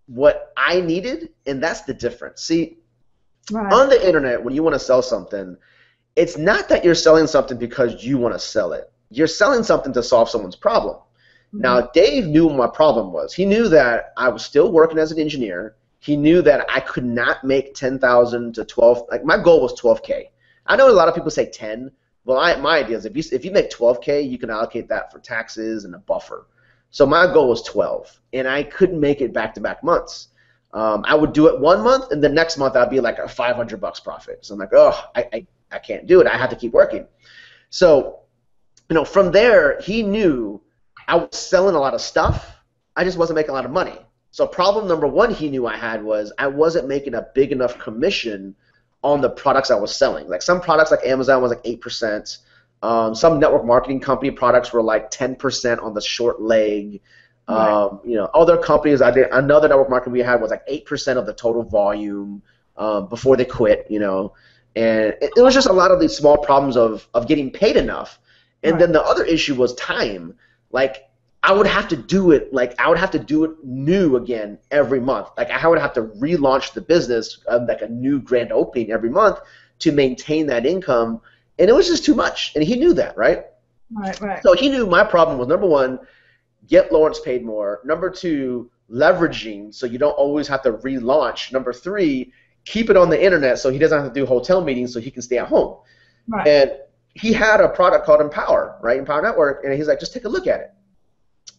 what I needed, and that's the difference. See, on the internet, when you want to sell something, it's not that you're selling something because you want to sell it. You're selling something to solve someone's problem. Now, Dave knew what my problem was. He knew that I was still working as an engineer. He knew that I could not make 10,000 to 12. Like, my goal was 12K. I know a lot of people say 10. Well, my idea is if you make 12K, you can allocate that for taxes and a buffer. So my goal was 12, and I couldn't make it back-to-back months. I would do it 1 month, and the next month I'd be like a $500 profit. So I'm like, oh, I can't do it. I have to keep working. So, from there, he knew I was selling a lot of stuff. I just wasn't making a lot of money. So problem number one he knew I had was I wasn't making a big enough commission on the products I was selling. Like some products like Amazon was like 8%. Some network marketing company products were like 10% on the short leg. Other companies, another network marketing we had was like 8% of the total volume before they quit, and it was just a lot of these small problems of getting paid enough. And then the other issue was time. Like I would have to do it new again every month. Like I would have to relaunch the business like a new grand opening every month to maintain that income. And it was just too much, and he knew that, right? Right. So he knew my problem was, number one, get Lawrence paid more. Number two, leveraging so you don't always have to relaunch. Number three, keep it on the internet so he doesn't have to do hotel meetings so he can stay at home. Right. And he had a product called Empower, right? Empower Network, and he's like, just take a look at it.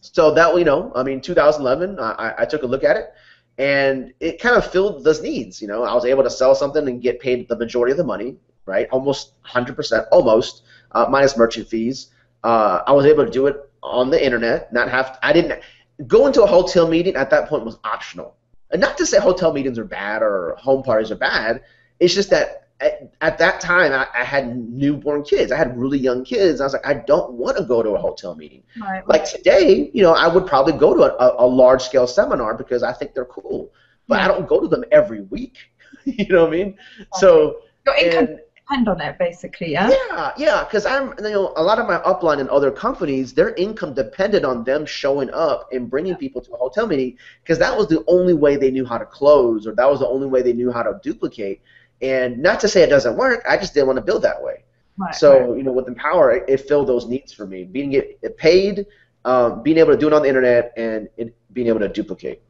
So that, 2011, I took a look at it, and it kind of filled those needs. I was able to sell something and get paid the majority of the money. Right, almost 100%, almost minus merchant fees. I was able to do it on the internet. I didn't go into a hotel meeting at that point was optional. And not to say hotel meetings are bad or home parties are bad. It's just that at that time I had newborn kids. I had really young kids. I was like, I don't want to go to a hotel meeting. Right. Like today, I would probably go to a large scale seminar because I think they're cool. But I don't go to them every week. You know what I mean? Right. So your income depend on it, basically, yeah? Yeah, because a lot of my upline in other companies, their income depended on them showing up and bringing people to a hotel meeting because that was the only way they knew how to close or that was the only way they knew how to duplicate. And not to say it doesn't work, I just didn't want to build that way. Right, so, with Empower, it filled those needs for me, being it paid, being able to do it on the internet, and being able to duplicate.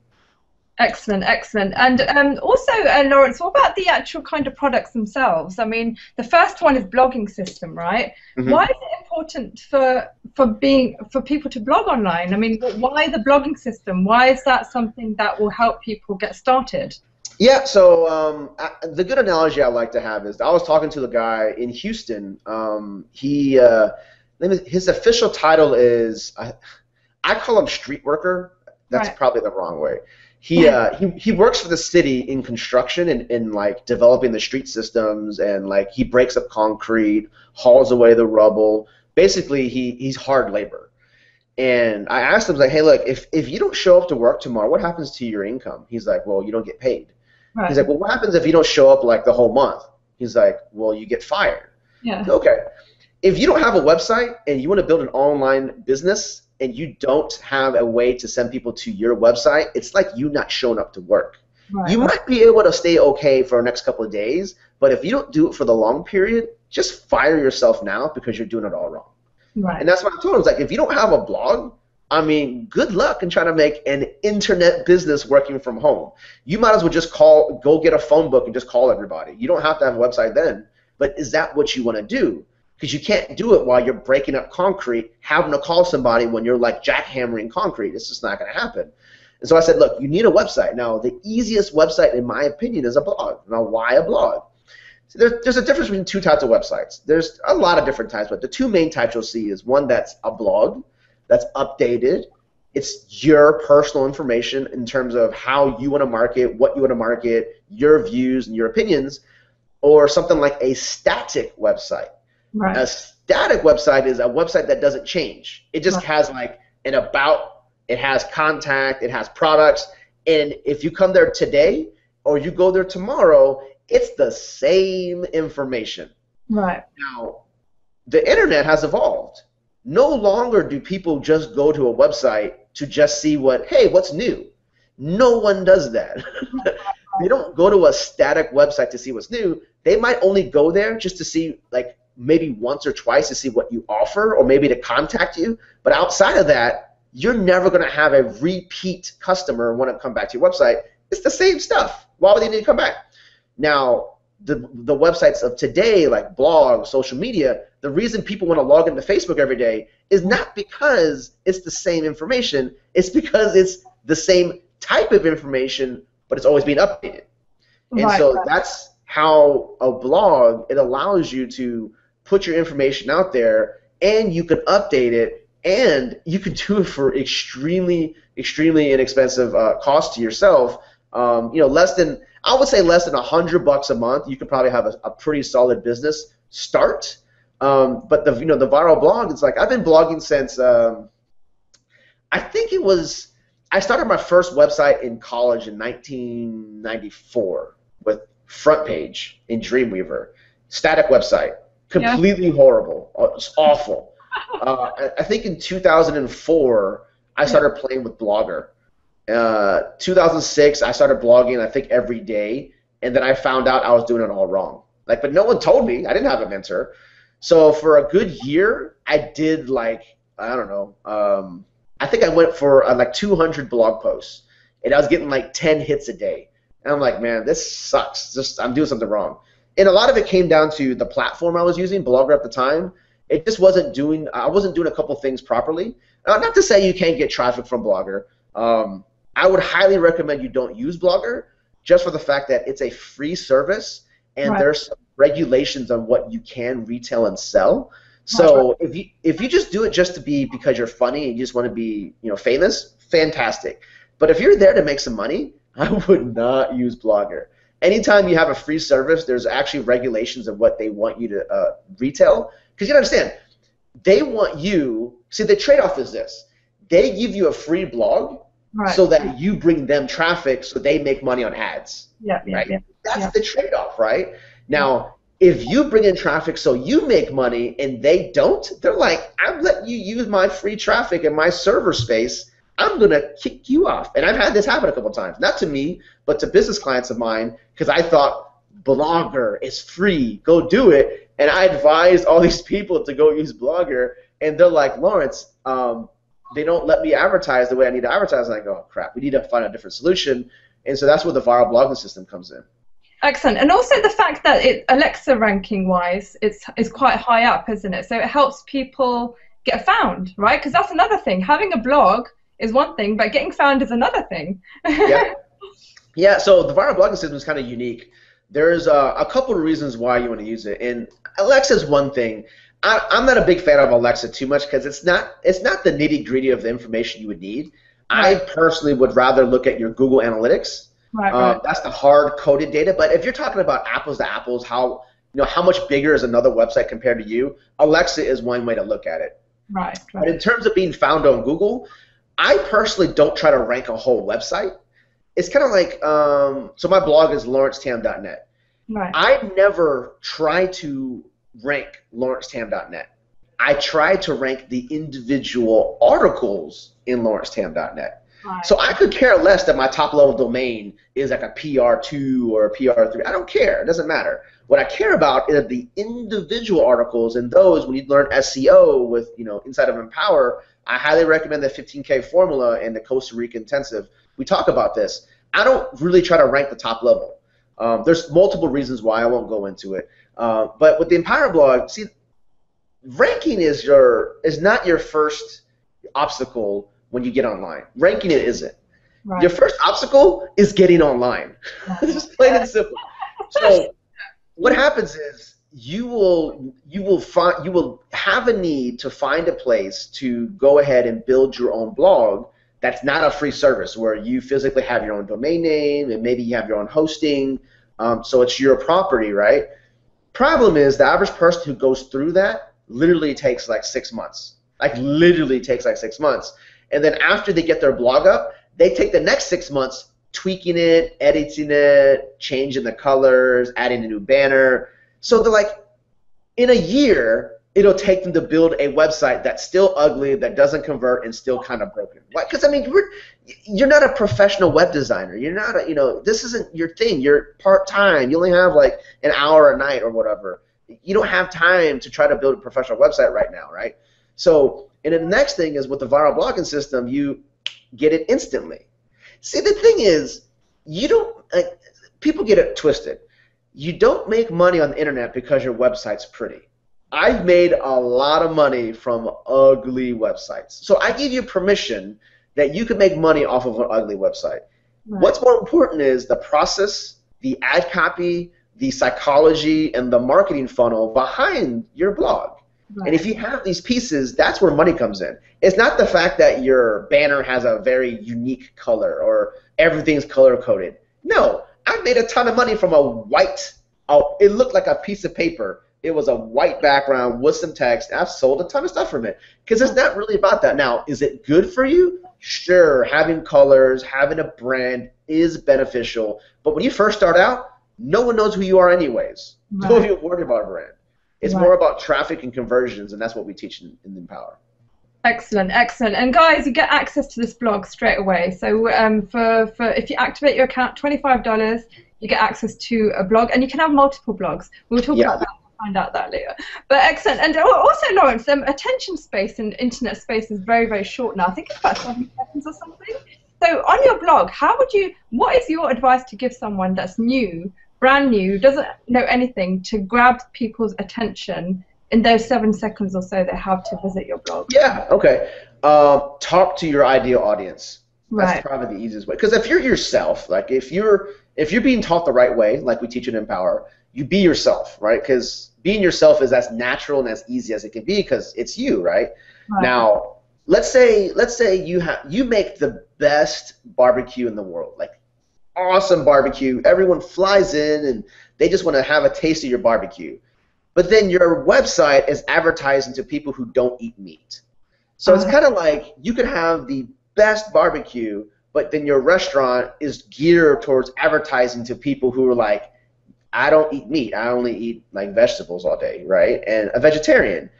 Excellent. And also, Lawrence, what about the actual kind of products themselves? I mean, the first one is blogging system, right? Mm-hmm. Why is it important for people to blog online? I mean, why the blogging system? Why is that something that will help people get started? Yeah, so the good analogy I like to have is I was talking to the guy in Houston. His official title is, I call him street worker. That's probably the wrong way. He works for the city in construction and like developing the street systems, and like he breaks up concrete, hauls away the rubble. Basically, he's hard labor. And I asked him, like, hey, look, if you don't show up to work tomorrow, what happens to your income? He's like, well, you don't get paid. Right. He's like, well, what happens if you don't show up like the whole month? He's like, well, you get fired. Yeah. Okay. If you don't have a website and you want to build an online business and you don't have a way to send people to your website, it's like you not showing up to work. Right. You might be able to stay okay for the next couple of days, but if you don't do it for the long period, just fire yourself now because you're doing it all wrong. Right. And that's what I told him. It's like, if you don't have a blog, I mean, good luck in trying to make an internet business working from home. You might as well just go get a phone book and just call everybody. You don't have to have a website then, but is that what you want to do? Because you can't do it while you're breaking up concrete, having to call somebody when you're like jackhammering concrete. It's just not going to happen. And so I said, look, you need a website. Now, the easiest website, in my opinion, is a blog. Now, why a blog? So there's a difference between two types of websites. There's a lot of different types, but the two main types you'll see is one that's a blog, that's updated. It's your personal information in terms of how you want to market, what you want to market, your views and your opinions, or something like a static website. Right. A static website is a website that doesn't change. It just has like an about, it has contact, it has products, and if you come there today or you go there tomorrow, it's the same information. Right. Now, the internet has evolved. No longer do people just go to a website to just see what's new. No one does that. They don't go to a static website to see what's new. They might only go there just to see, like, maybe once or twice to see what you offer or maybe to contact you. But outside of that, you're never going to have a repeat customer want to come back to your website. It's the same stuff. Why would they need to come back? Now, the websites of today, like blogs, social media, the reason people want to log into Facebook every day is not because it's the same information. It's because it's the same type of information, but it's always being updated. And so that's how a blog, it allows you to put your information out there, and you can update it, and you can do it for extremely, extremely inexpensive cost to yourself. I would say less than $100 a month. You could probably have a pretty solid business start. But the viral blog, it's like I've been blogging since I started my first website in college in 1994 with Front Page in Dreamweaver, static website, completely horrible, it's awful. I think in 2004 I started playing with Blogger. 2006 I started blogging, I think every day, and then I found out I was doing it all wrong. But no one told me. I didn't have a mentor. So for a good year, I did I think I went for like 200 blog posts, and I was getting like 10 hits a day. And I'm like, man, this sucks. I'm doing something wrong. And a lot of it came down to the platform I was using, Blogger at the time. It just wasn't doing. I wasn't doing a couple things properly. Not to say you can't get traffic from Blogger. I would highly recommend you don't use Blogger, just for the fact that it's a free service, and there's some regulations on what you can retail and sell. So if you just do it just to be because you're funny and you just want to be famous, fantastic. But if you're there to make some money, I would not use Blogger. Anytime you have a free service, there's actually regulations of what they want you to retail. Because you understand, they want you. See, the trade-off is this: they give you a free blog so that you bring them traffic, so they make money on ads. That's the trade-off, right? Now, if you bring in traffic so you make money and they don't, they're like, I'm letting you use my free traffic in my server space. I'm going to kick you off. And I've had this happen a couple times. Not to me, but to business clients of mine, because I thought Blogger is free. Go do it. And I advised all these people to go use Blogger, and they're like, Lawrence, they don't let me advertise the way I need to advertise. And I go, oh, crap, we need to find a different solution. And so that's where the viral blogging system comes in. Excellent. And also the fact that Alexa ranking wise, it's quite high up, isn't it? So it helps people get found, right? Because that's another thing. Having a blog is one thing, but getting found is another thing. Yeah, so the viral blogging system is kind of unique. There's a couple of reasons why you want to use it. And Alexa is one thing. I'm not a big fan of Alexa too much because it's not the nitty-gritty of the information you would need. I personally would rather look at your Google Analytics. That's the hard-coded data. But if you're talking about apples to apples, how much bigger is another website compared to you? Alexa is one way to look at it. Right. But in terms of being found on Google, I personally don't try to rank a whole website. It's kind of like, so my blog is lawrencetam.net. Right. I never try to rank lawrencetam.net. I try to rank the individual articles in lawrencetam.net. Right. So I could care less that my top level domain is like a PR2 or a PR3. I don't care. It doesn't matter. What I care about is the individual articles, and those, when you learn SEO with, inside of Empower, I highly recommend the 15K formula and the Costa Rica intensive. We talk about this. I don't really try to rank the top level. There's multiple reasons why. I won't go into it. But with the Empower blog, see, ranking is not your first obstacle when you get online. Ranking it isn't. Right. Your first obstacle is getting online. Just plain and simple. So what happens is you will have a need to find a place to go ahead and build your own blog. That's not a free service where you physically have your own domain name and maybe you have your own hosting. So it's your property, right? Problem is the average person who goes through that literally takes like 6 months. Literally takes like 6 months. And then after they get their blog up, they take the next 6 months tweaking it, editing it, changing the colors, adding a new banner. So they're like, in a year, it'll take them to build a website that's still ugly, that doesn't convert, and still kind of broken. Because you're not a professional web designer. You're not this isn't your thing. You're part-time. You only have like an hour a night or whatever. You don't have time to try to build a professional website right now, right? So, and then the next thing is with the viral blogging system, you get it instantly. See, the thing is, people get it twisted. You don't make money on the internet because your website's pretty. I've made a lot of money from ugly websites. So I give you permission that you can make money off of an ugly website. Right. What's more important is the process, the ad copy, the psychology, and the marketing funnel behind your blog. Right. And if you have these pieces, that's where money comes in. It's not the fact that your banner has a very unique color or everything's color-coded. No, I made a ton of money from a white, it looked like a piece of paper. It was a white background with some text. I've sold a ton of stuff from it because it's not really about that. Now, is it good for you? Sure, having colors, having a brand is beneficial. But when you first start out, no one knows who you are anyways. Right. Don't even worry about a brand. It's more about traffic and conversions, and that's what we teach in Empower. Excellent, excellent. And guys, you get access to this blog straight away. So for if you activate your account, $25, you get access to a blog, and you can have multiple blogs. We'll talk about that. Find out that later. But excellent. And also, Lawrence, attention space in internet space is very, very short now. I think it's about 7 seconds or something. So on your blog, what is your advice to give someone that's new, brand new, doesn't know anything, to grab people's attention in those 7 seconds or so they have to visit your blog? Yeah, okay. Talk to your ideal audience. That's right. Probably the easiest way. Because if you're yourself, like if you're being taught the right way, like we teach in Empower, you be yourself, right? Because being yourself is as natural and as easy as it can be because it's you, right? Now, let's say you make the best barbecue in the world, like awesome barbecue. Everyone flies in and they just want to have a taste of your barbecue. But then your website is advertising to people who don't eat meat. So it's kind of like you could have the best barbecue, but then your restaurant is geared towards advertising to people who are like, I don't eat meat. I only eat like vegetables all day, right? And a vegetarian.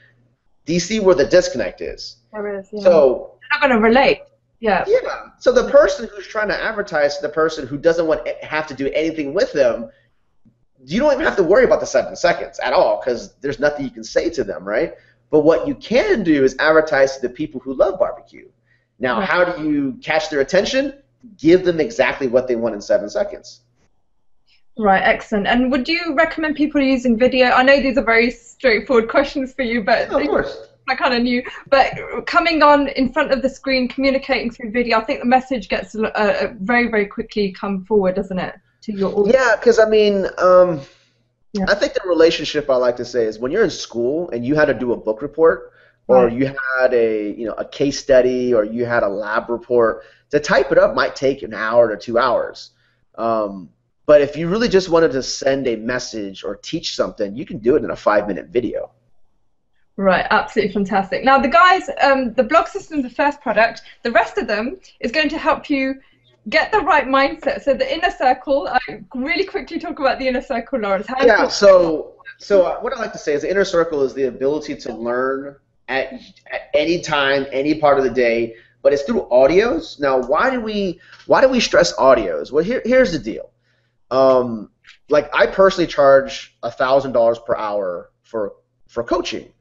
Do you see where the disconnect is? There is, yeah. So they're not going to relate. Yeah. Yeah. So the person who's trying to advertise to the person who doesn't want to have to do anything with them, you don't even have to worry about the 7 seconds at all because there's nothing you can say to them, right? But what you can do is advertise to the people who love barbecue. Now, how do you catch their attention? Give them exactly what they want in 7 seconds. Right, excellent. And would you recommend people using video? I know these are very straightforward questions for you, but of course. I kind of knew. But coming on in front of the screen, communicating through video, I think the message gets very, very quickly come forward, doesn't it, to your audience? Yeah, because I mean, I think the relationship I like to say is when you're in school and you had to do a book report, or you had a case study, or you had a lab report, to type it up might take an hour to 2 hours. But if you really just wanted to send a message or teach something, you can do it in a 5-minute video. Right, absolutely fantastic. Now, the guys, the blog system is the first product. The rest of them is going to help you get the right mindset. So the inner circle, I really quickly talk about the inner circle, Lawrence. Yeah, so what I like to say is the inner circle is the ability to learn at any time, any part of the day, but it's through audios. Now, why do we stress audios? Well, here's the deal. Like, I personally charge $1,000 per hour for coaching.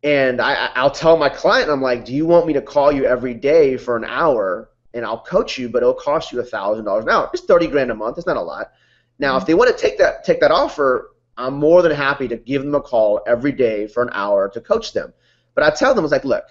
And I'll tell my client, I'm like, do you want me to call you every day for an hour and I'll coach you, but it'll cost you $1,000 an hour. It's 30 grand a month. It's not a lot. Now, if they want to take that offer, I'm more than happy to give them a call every day for an hour to coach them. But I tell them, I was like, look,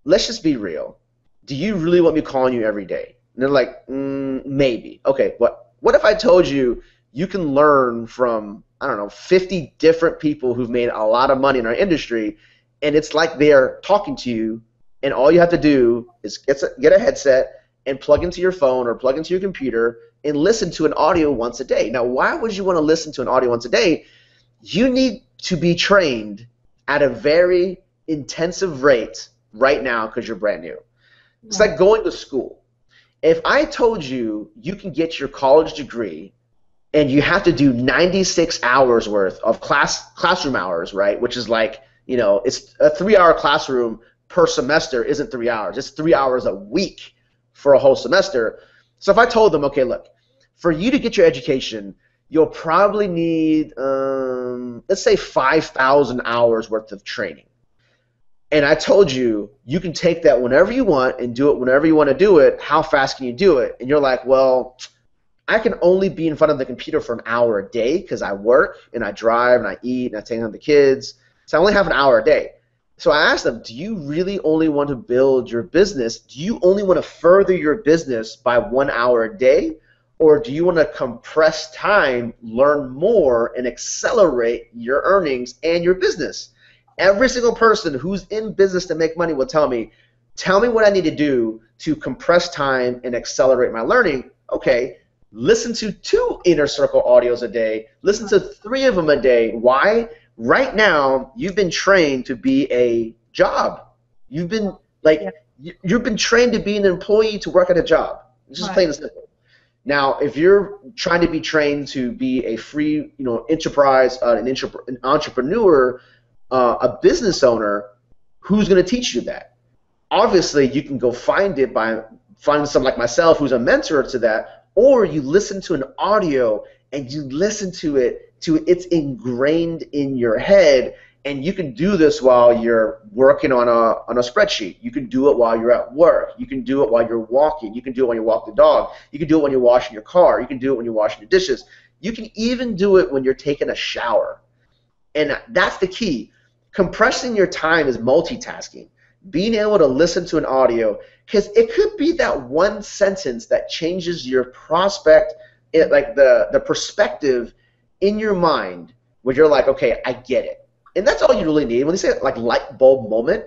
let's just be real. Do you really want me calling you every day? And they're like, maybe. Okay, what if I told you you can learn from, I don't know, 50 different people who've made a lot of money in our industry, and it's like they're talking to you, and all you have to do is get a headset and plug into your phone or plug into your computer and listen to an audio once a day. Now, why would you want to listen to an audio once a day? You need to be trained at a very intensive rate right now because you're brand new. It's like going to school. If I told you you can get your college degree and you have to do 96 hours worth of classroom hours, right, which is like, it's a 3-hour classroom per semester isn't 3 hours. It's 3 hours a week for a whole semester. So if I told them, okay, look, for you to get your education, you'll probably need, let's say 5,000 hours worth of training. And I told you, you can take that whenever you want and do it whenever you want to do it. How fast can you do it? And you're like, well, I can only be in front of the computer for an hour a day because I work and I drive and I eat and I take care of the kids. So I only have an hour a day. So I asked them, do you really only want to build your business? Do you only want to further your business by 1 hour a day? Or do you want to compress time, learn more, and accelerate your earnings and your business? Every single person who's in business to make money will tell me what I need to do to compress time and accelerate my learning. Okay, listen to 2 Inner Circle audios a day. Listen to 3 of them a day. Why? Right now, you've been trained to be a job. You've been you've been trained to be an employee to work at a job. It's just plain and simple. Now, if you're trying to be trained to be a free, enterprise, an entrepreneur, a business owner, who's going to teach you that? Obviously, you can go find it by finding someone like myself who's a mentor to that, or you listen to an audio and you listen to it it's ingrained in your head, and you can do this while you're working on a spreadsheet. You can do it while you're at work. You can do it while you're walking. You can do it when you walk the dog. You can do it when you're washing your car. You can do it when you're washing your dishes. You can even do it when you're taking a shower. And that's the key. Compressing your time is multitasking. Being able to listen to an audio, because it could be that one sentence that changes your prospect, like the perspective in your mind, where you're like, okay, I get it. And that's all you really need. When they say like light bulb moment,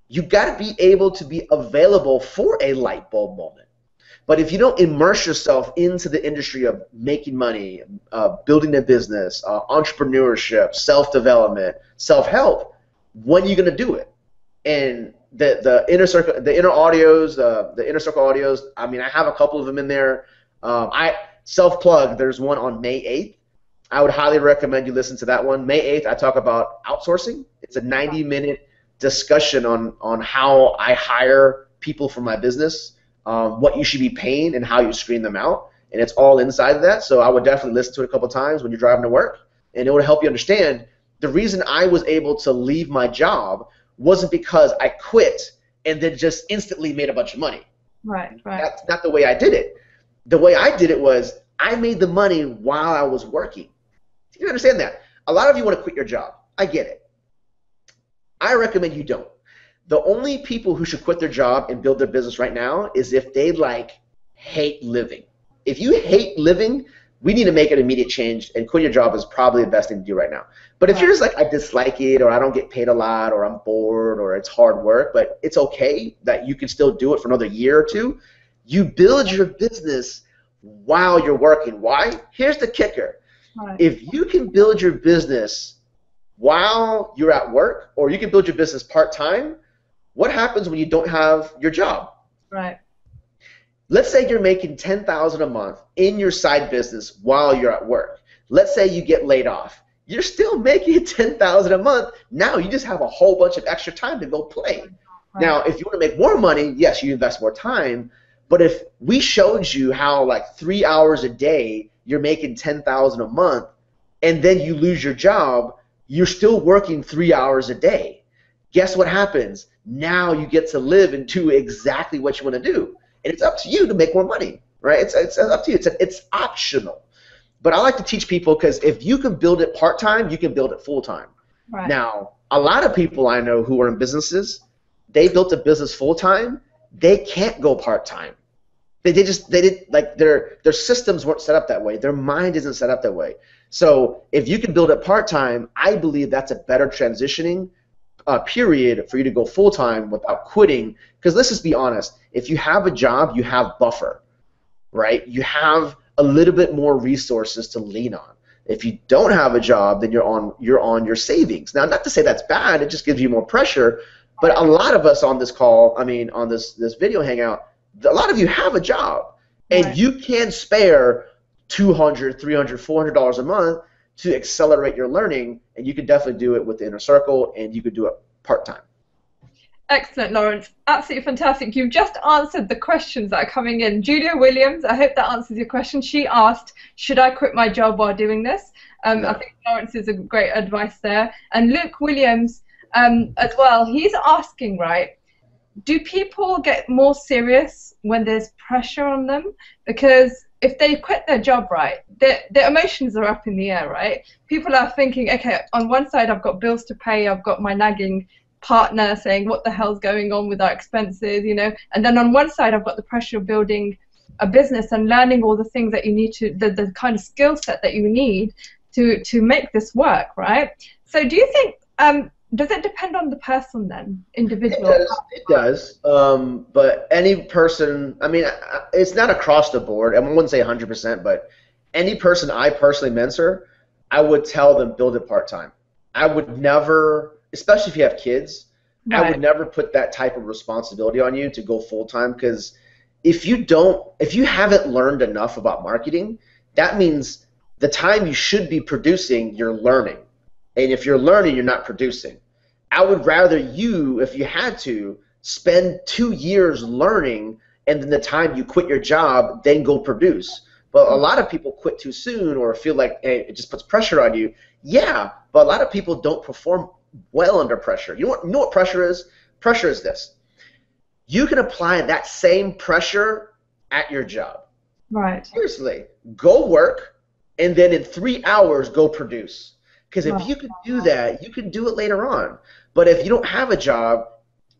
you got to be able to be available for a light bulb moment. But if you don't immerse yourself into the industry of making money, building a business, entrepreneurship, self-development, self-help, when are you going to do it? And the inner circle, the inner audios, the inner circle audios, I mean, I have a couple of them in there. I self-plug, there's one on May 8th. I would highly recommend you listen to that one. May 8th, I talk about outsourcing. It's a 90-minute discussion on how I hire people for my business, what you should be paying, and how you screen them out. And it's all inside of that. So I would definitely listen to it a couple times when you're driving to work. And it would help you understand the reason I was able to leave my job wasn't because I quit and then just instantly made a bunch of money. Right. That's not the way I did it. The way I did it was I made the money while I was working. You understand that? A lot of you want to quit your job. I get it. I recommend you don't. The only people who should quit their job and build their business right now is if they hate living. If you hate living, we need to make an immediate change, and quit your job is probably the best thing to do right now. But if you're just like, I dislike it, or I don't get paid a lot, or I'm bored, or it's hard work, but it's okay that you can still do it for another year or two, you build your business while you're working. Why? Here's the kicker. If you can build your business while you're at work, or you can build your business part-time, what happens when you don't have your job? Right. Let's say you're making $10,000 a month in your side business while you're at work. Let's say you get laid off. You're still making $10,000 a month. Now you just have a whole bunch of extra time to go play. Right. Now, if you want to make more money, yes, you invest more time. But if we showed you how like 3 hours a day you're making $10,000 a month, and then you lose your job, you're still working 3 hours a day. Guess what happens? Now you get to live and do exactly what you want to do. And it's up to you to make more money, right? It's up to you. It's optional. But I like to teach people, because if you can build it part-time, you can build it full-time. Right. Now, a lot of people I know who are in businesses, they built a business full-time, they can't go part-time. They didn't, like, their systems weren't set up that way. Their mind isn't set up that way. So if you can build it part-time, I believe that's a better transitioning period for you to go full-time without quitting. Because let's just be honest, if you have a job, you have buffer, right? You have a little bit more resources to lean on. If you don't have a job, then you're on your savings. Now, not to say that's bad, it just gives you more pressure. But a lot of us on this call, I mean, on this video hangout, a lot of you have a job, and you can spare $200, $300, $400 a month to accelerate your learning, and you can definitely do it with the inner circle, and you could do it part-time. Excellent, Lawrence. Absolutely fantastic. You've just answered the questions that are coming in. Julia Williams, I hope that answers your question. She asked, should I quit my job while doing this? No. I think Lawrence is a great advice there. And Luke Williams as well, he's asking, right, do people get more serious when there's pressure on them? Because if they quit their job, right, their emotions are up in the air, right? People are thinking, okay, on one side I've got bills to pay, I've got my nagging partner saying what the hell's going on with our expenses, you know, and then on one side I've got the pressure of building a business and learning all the things that you need to, the kind of skill set that you need to make this work, right? So do you think, does it depend on the person then, individual? It does. But any person, I mean, it's not across the board. I wouldn't say 100%, but any person I personally mentor, I would tell them build it part-time. I would never, especially if you have kids, right, I would never put that type of responsibility on you to go full-time, because if you haven't learned enough about marketing, that means the time you should be producing, you're learning. And if you're learning, you're not producing. I would rather you, if you had to, spend 2 years learning, and then the time you quit your job, then go produce. But a lot of people quit too soon, or feel like, hey, it just puts pressure on you. Yeah, but a lot of people don't perform well under pressure. You know what pressure is? Pressure is this. You can apply that same pressure at your job. Right. Seriously, go work, and then in 3 hours, go produce. Because if you can do that, you can do it later on. But if you don't have a job,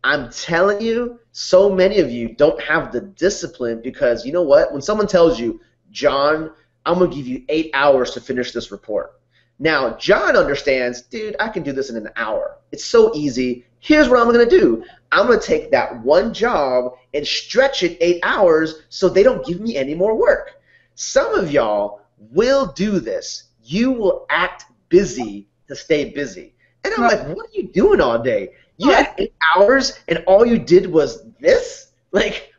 I'm telling you, so many of you don't have the discipline, because you know what? When someone tells you, John, I'm going to give you 8 hours to finish this report. Now, John understands, dude, I can do this in an hour. It's so easy. Here's what I'm going to do. I'm going to take that one job and stretch it 8 hours so they don't give me any more work. Some of y'all will do this. You will act busy to stay busy. And I'm like, what are you doing all day? You had 8 hours and all you did was this? Like,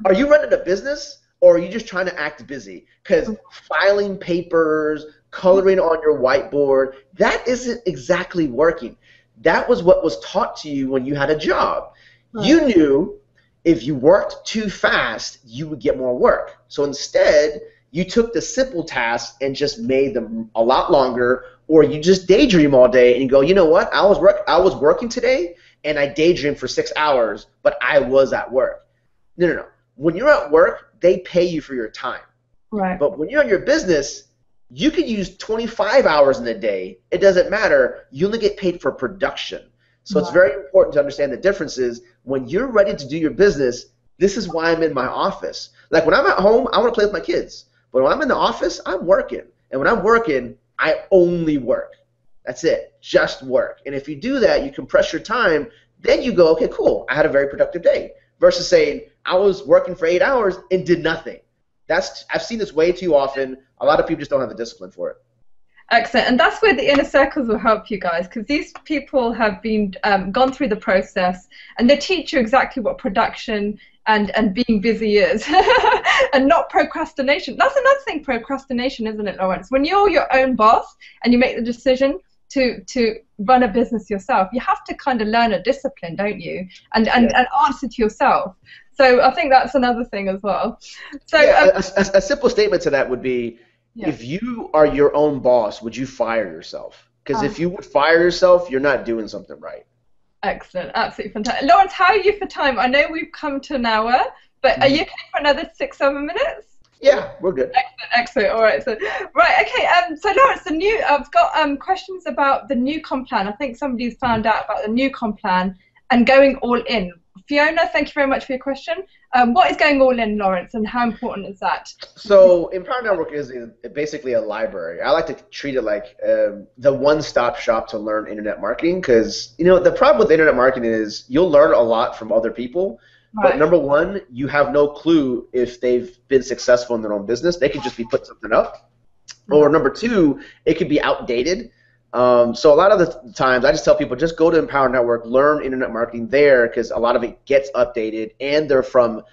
are you running a business, or are you just trying to act busy? Because filing papers, coloring on your whiteboard, that isn't exactly working. That was what was taught to you when you had a job. You knew if you worked too fast, you would get more work. So instead, you took the simple tasks and just made them a lot longer, or you just daydream all day and you go, you know what, I was working today and I daydreamed for 6 hours, but I was at work. No. When you're at work, they pay you for your time. Right. But when you're in your business, you could use 25 hours in a day. It doesn't matter. You only get paid for production. So it's very important to understand the differences. When you're ready to do your business, this is why I'm in my office. Like when I'm at home, I want to play with my kids. But when I'm in the office, I'm working. And when I'm working, I only work. That's it. Just work. And if you do that, you compress your time, then you go, okay, cool. I had a very productive day. Versus saying, I was working for 8 hours and did nothing. I've seen this way too often. A lot of people just don't have the discipline for it. Excellent, and that's where the inner circles will help you guys, because these people have been gone through the process, and they teach you exactly what production and being busy is, and not procrastination. That's another thing, procrastination, isn't it, Lawrence? When you're your own boss and you make the decision to run a business yourself, you have to kind of learn a discipline, don't you? And answer to yourself. So I think that's another thing as well. So a simple statement to that would be, if you are your own boss, would you fire yourself? Because if you would fire yourself, you're not doing something right. Excellent, absolutely fantastic. Lawrence, how are you for time? I know we've come to an hour, but are you okay for another 6-7 minutes? Yeah, we're good. Excellent. All right. So, right. Okay. So, Lawrence, I've got questions about the new comp plan. I think somebody's found out about the new comp plan and going all in. Fiona, thank you very much for your question. What is going all in, Lawrence, and how important is that? So, Empower Network is basically a library. I like to treat it like the one-stop shop to learn internet marketing, because the problem with internet marketing is you'll learn a lot from other people. Right. But number one, you have no clue if they've been successful in their own business. They could just be putting something up. Or number two, it could be outdated. So a lot of the times, I just tell people, just go to Empower Network, learn internet marketing there, because a lot of it gets updated, and they're from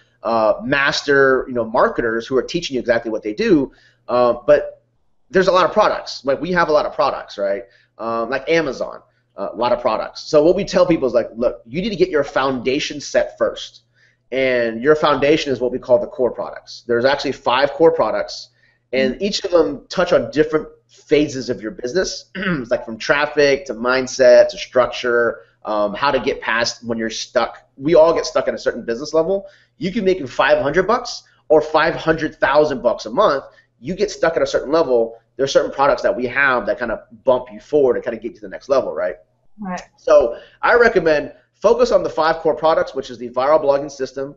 master marketers who are teaching you exactly what they do. But there's a lot of products. Like, we have a lot of products, right? Like Amazon, a lot of products. So what we tell people is, like, look, you need to get your foundation set first. And your foundation is what we call the core products. There's actually 5 core products, and each of them touch on different phases of your business. It's like from traffic to mindset to structure, how to get past when you're stuck. We all get stuck at a certain business level. You can make $500 or $500,000 a month. You get stuck at a certain level. There are certain products that we have that kind of bump you forward and kind of get you to the next level, right? Right. So I recommend focus on the 5 core products, which is the viral blogging system,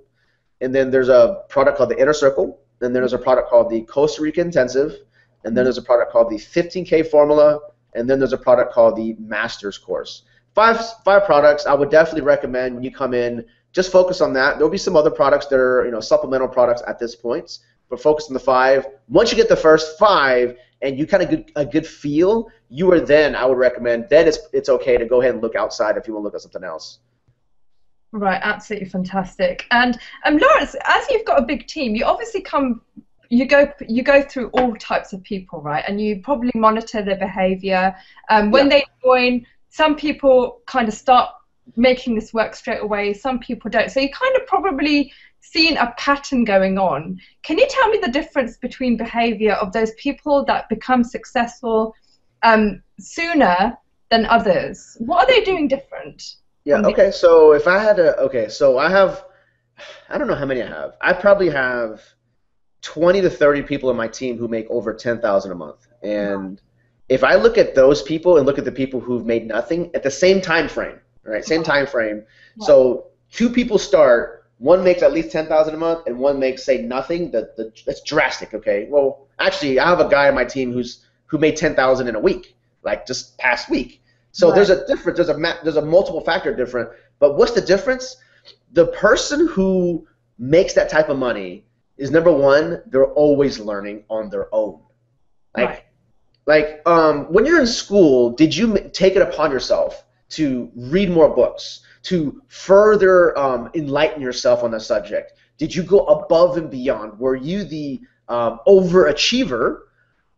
and then there's a product called the Inner Circle, and then there's a product called the Costa Rica Intensive, and then there's a product called the 15K Formula, and then there's a product called the Masters Course. Five products. I would definitely recommend when you come in, just focus on that. There'll be some other products that are supplemental products at this point, but focus on the 5. Once you get the first 5 and you kind of get a good feel, I would recommend, then it's okay to go ahead and look outside if you want to look at something else. Right, absolutely fantastic. And Lawrence, as you've got a big team, you obviously you go through all types of people, right? And you probably monitor their behavior. When they join, some people kind of start making this work straight away. Some people don't. So you kind of probably seen a pattern going on. Can you tell me the difference between behavior of those people that become successful sooner than others? What are they doing different? Yeah, okay, so if I had to, so I don't know how many I have. I probably have 20 to 30 people in my team who make over $10,000 a month. And if I look at those people and look at the people who've made nothing at the same time frame, right? Same time frame. So 2 people start, one makes at least $10,000 a month, and one makes, say, nothing. That's drastic, okay? Well, actually, I have a guy on my team who made $10,000 in a week, like just past week. So there's a difference. There's a multiple factor difference. But what's the difference? The person who makes that type of money is, number one, they're always learning on their own. When you're in school, did you take it upon yourself to read more books, to further enlighten yourself on the subject? Did you go above and beyond? Were you the overachiever,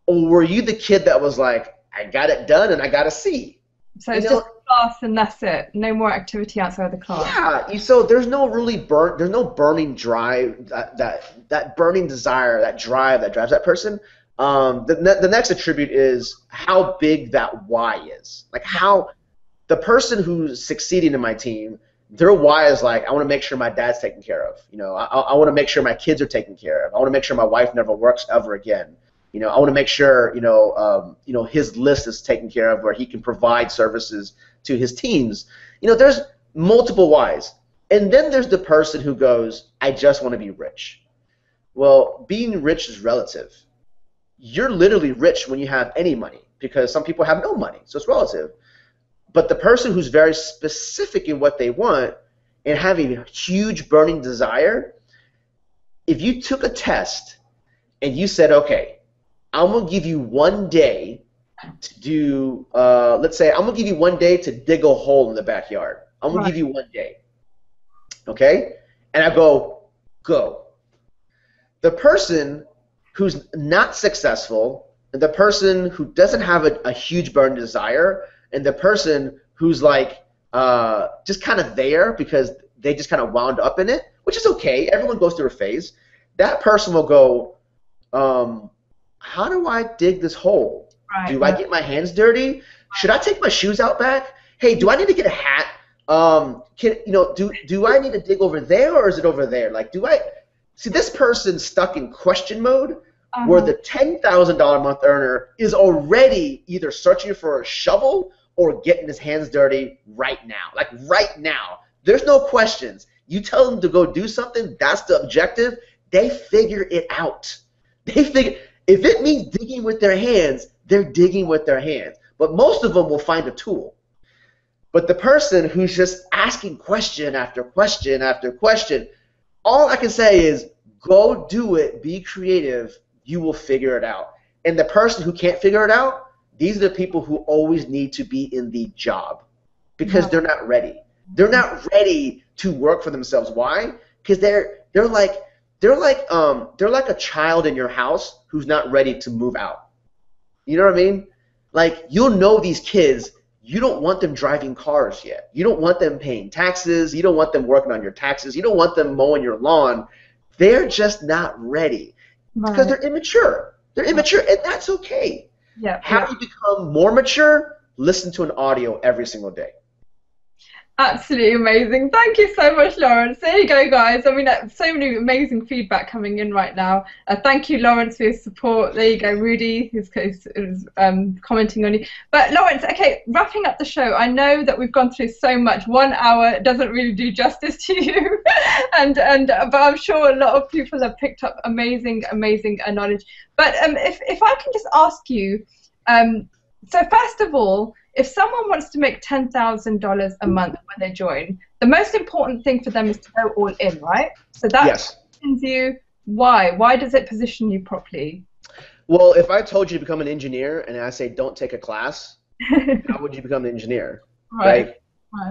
or were you the kid that was like, I got it done and I got a C? So it's just class and that's it. No more activity outside the class. Yeah. So there's no burning drive, that burning desire, that drive that drives that person. The next attribute is how big that why is. Like, how the person who's succeeding in my team, their why is like, I want to make sure my dad's taken care of. I want to make sure my kids are taken care of. I want to make sure my wife never works ever again. I want to make sure, his list is taken care of, where he can provide services to his teams. There's multiple whys. And then there's the person who goes, I just want to be rich. Well, being rich is relative. you're literally rich when you have any money, because some people have no money, so it's relative. But the person who's very specific in what they want and have a huge burning desire, if you took a test and you said, okay, I'm going to give you 1 day to do, let's say, I'm going to give you 1 day to dig a hole in the backyard. I'm going to give you 1 day. Okay? And I go. The person who's not successful, and the person who doesn't have a huge burning desire, and the person who's like just kind of there because they just kind of wound up in it, which is okay. Everyone goes through a phase. That person will go, how do I dig this hole? Right. Do I get my hands dirty? Should I take my shoes out back? Hey, do I need to get a hat? Do I need to dig over there, or is it over there? Like, do I see this person stuck in question mode, where the $10,000 a month earner is already either searching for a shovel or getting his hands dirty right now. Like right now. There's no questions. You tell them to go do something, that's the objective. They figure it out. They figure, if it means digging with their hands, they're digging with their hands. But most of them will find a tool. But the person who's just asking question after question after question, all I can say is go do it, be creative, you will figure it out. And the person who can't figure it out, these are the people who always need to be in the job because they're not ready. They're not ready to work for themselves. Why? Because they're like a child in your house who's not ready to move out. You know what I mean? Like, you'll know these kids. You don't want them driving cars yet. You don't want them paying taxes. You don't want them working on your taxes. You don't want them mowing your lawn. They're just not ready because they're immature. They're immature, and that's okay. How do you become more mature? Listen to an audio every single day. Absolutely amazing. Thank you so much, Lawrence. There you go, guys. I mean, so many amazing feedback coming in right now. Thank you, Lawrence, for your support. There you go, Rudy, who's commenting on you. But Lawrence, okay, wrapping up the show. I know that we've gone through so much. 1 hour doesn't really do justice to you, but I'm sure a lot of people have picked up amazing knowledge. But if I can just ask you, so first of all, if someone wants to make $10,000 a month when they join, the most important thing for them is to go all in, right? So that positions you. Why? Why does it position you properly? Well, if I told you to become an engineer and I say don't take a class, how would you become an engineer? Right.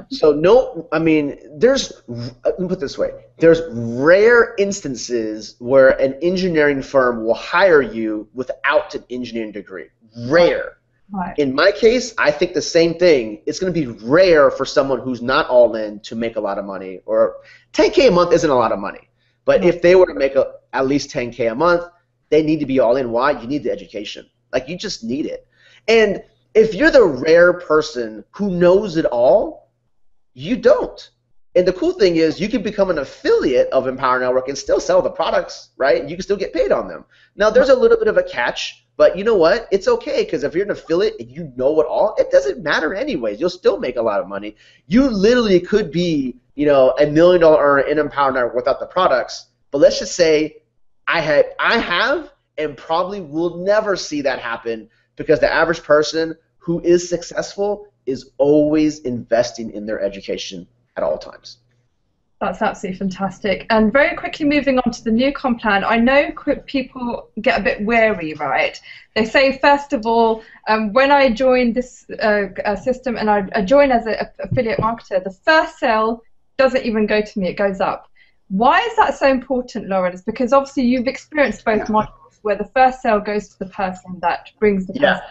So no, I mean, let me put it this way. There's rare instances where an engineering firm will hire you without an engineering degree. Rare. Right. In my case, I think the same thing. It's going to be rare for someone who's not all in to make a lot of money, or $10K a month isn't a lot of money. But if they were to make at least $10K a month, they need to be all in. Why? You need the education. Like, you just need it. And if you're the rare person who knows it all, you don't. And the cool thing is you can become an affiliate of Empower Network and still sell the products, right? You can still get paid on them. Now, there's a little bit of a catch. But you know what? It's okay, because if you're an affiliate and you know it all, it doesn't matter anyways. You'll still make a lot of money. You literally could be, $1 million earner in Empower Network without the products. But let's just say I have and probably will never see that happen, because the average person who is successful is always investing in their education at all times. That's absolutely fantastic. And very quickly moving on to the new comp plan, I know people get a bit wary, right? They say, first of all, when I join this system and I join as an affiliate marketer, the first sale doesn't even go to me, it goes up. Why is that so important, Lawrence? Because obviously you've experienced both models where the first sale goes to the person that brings the person.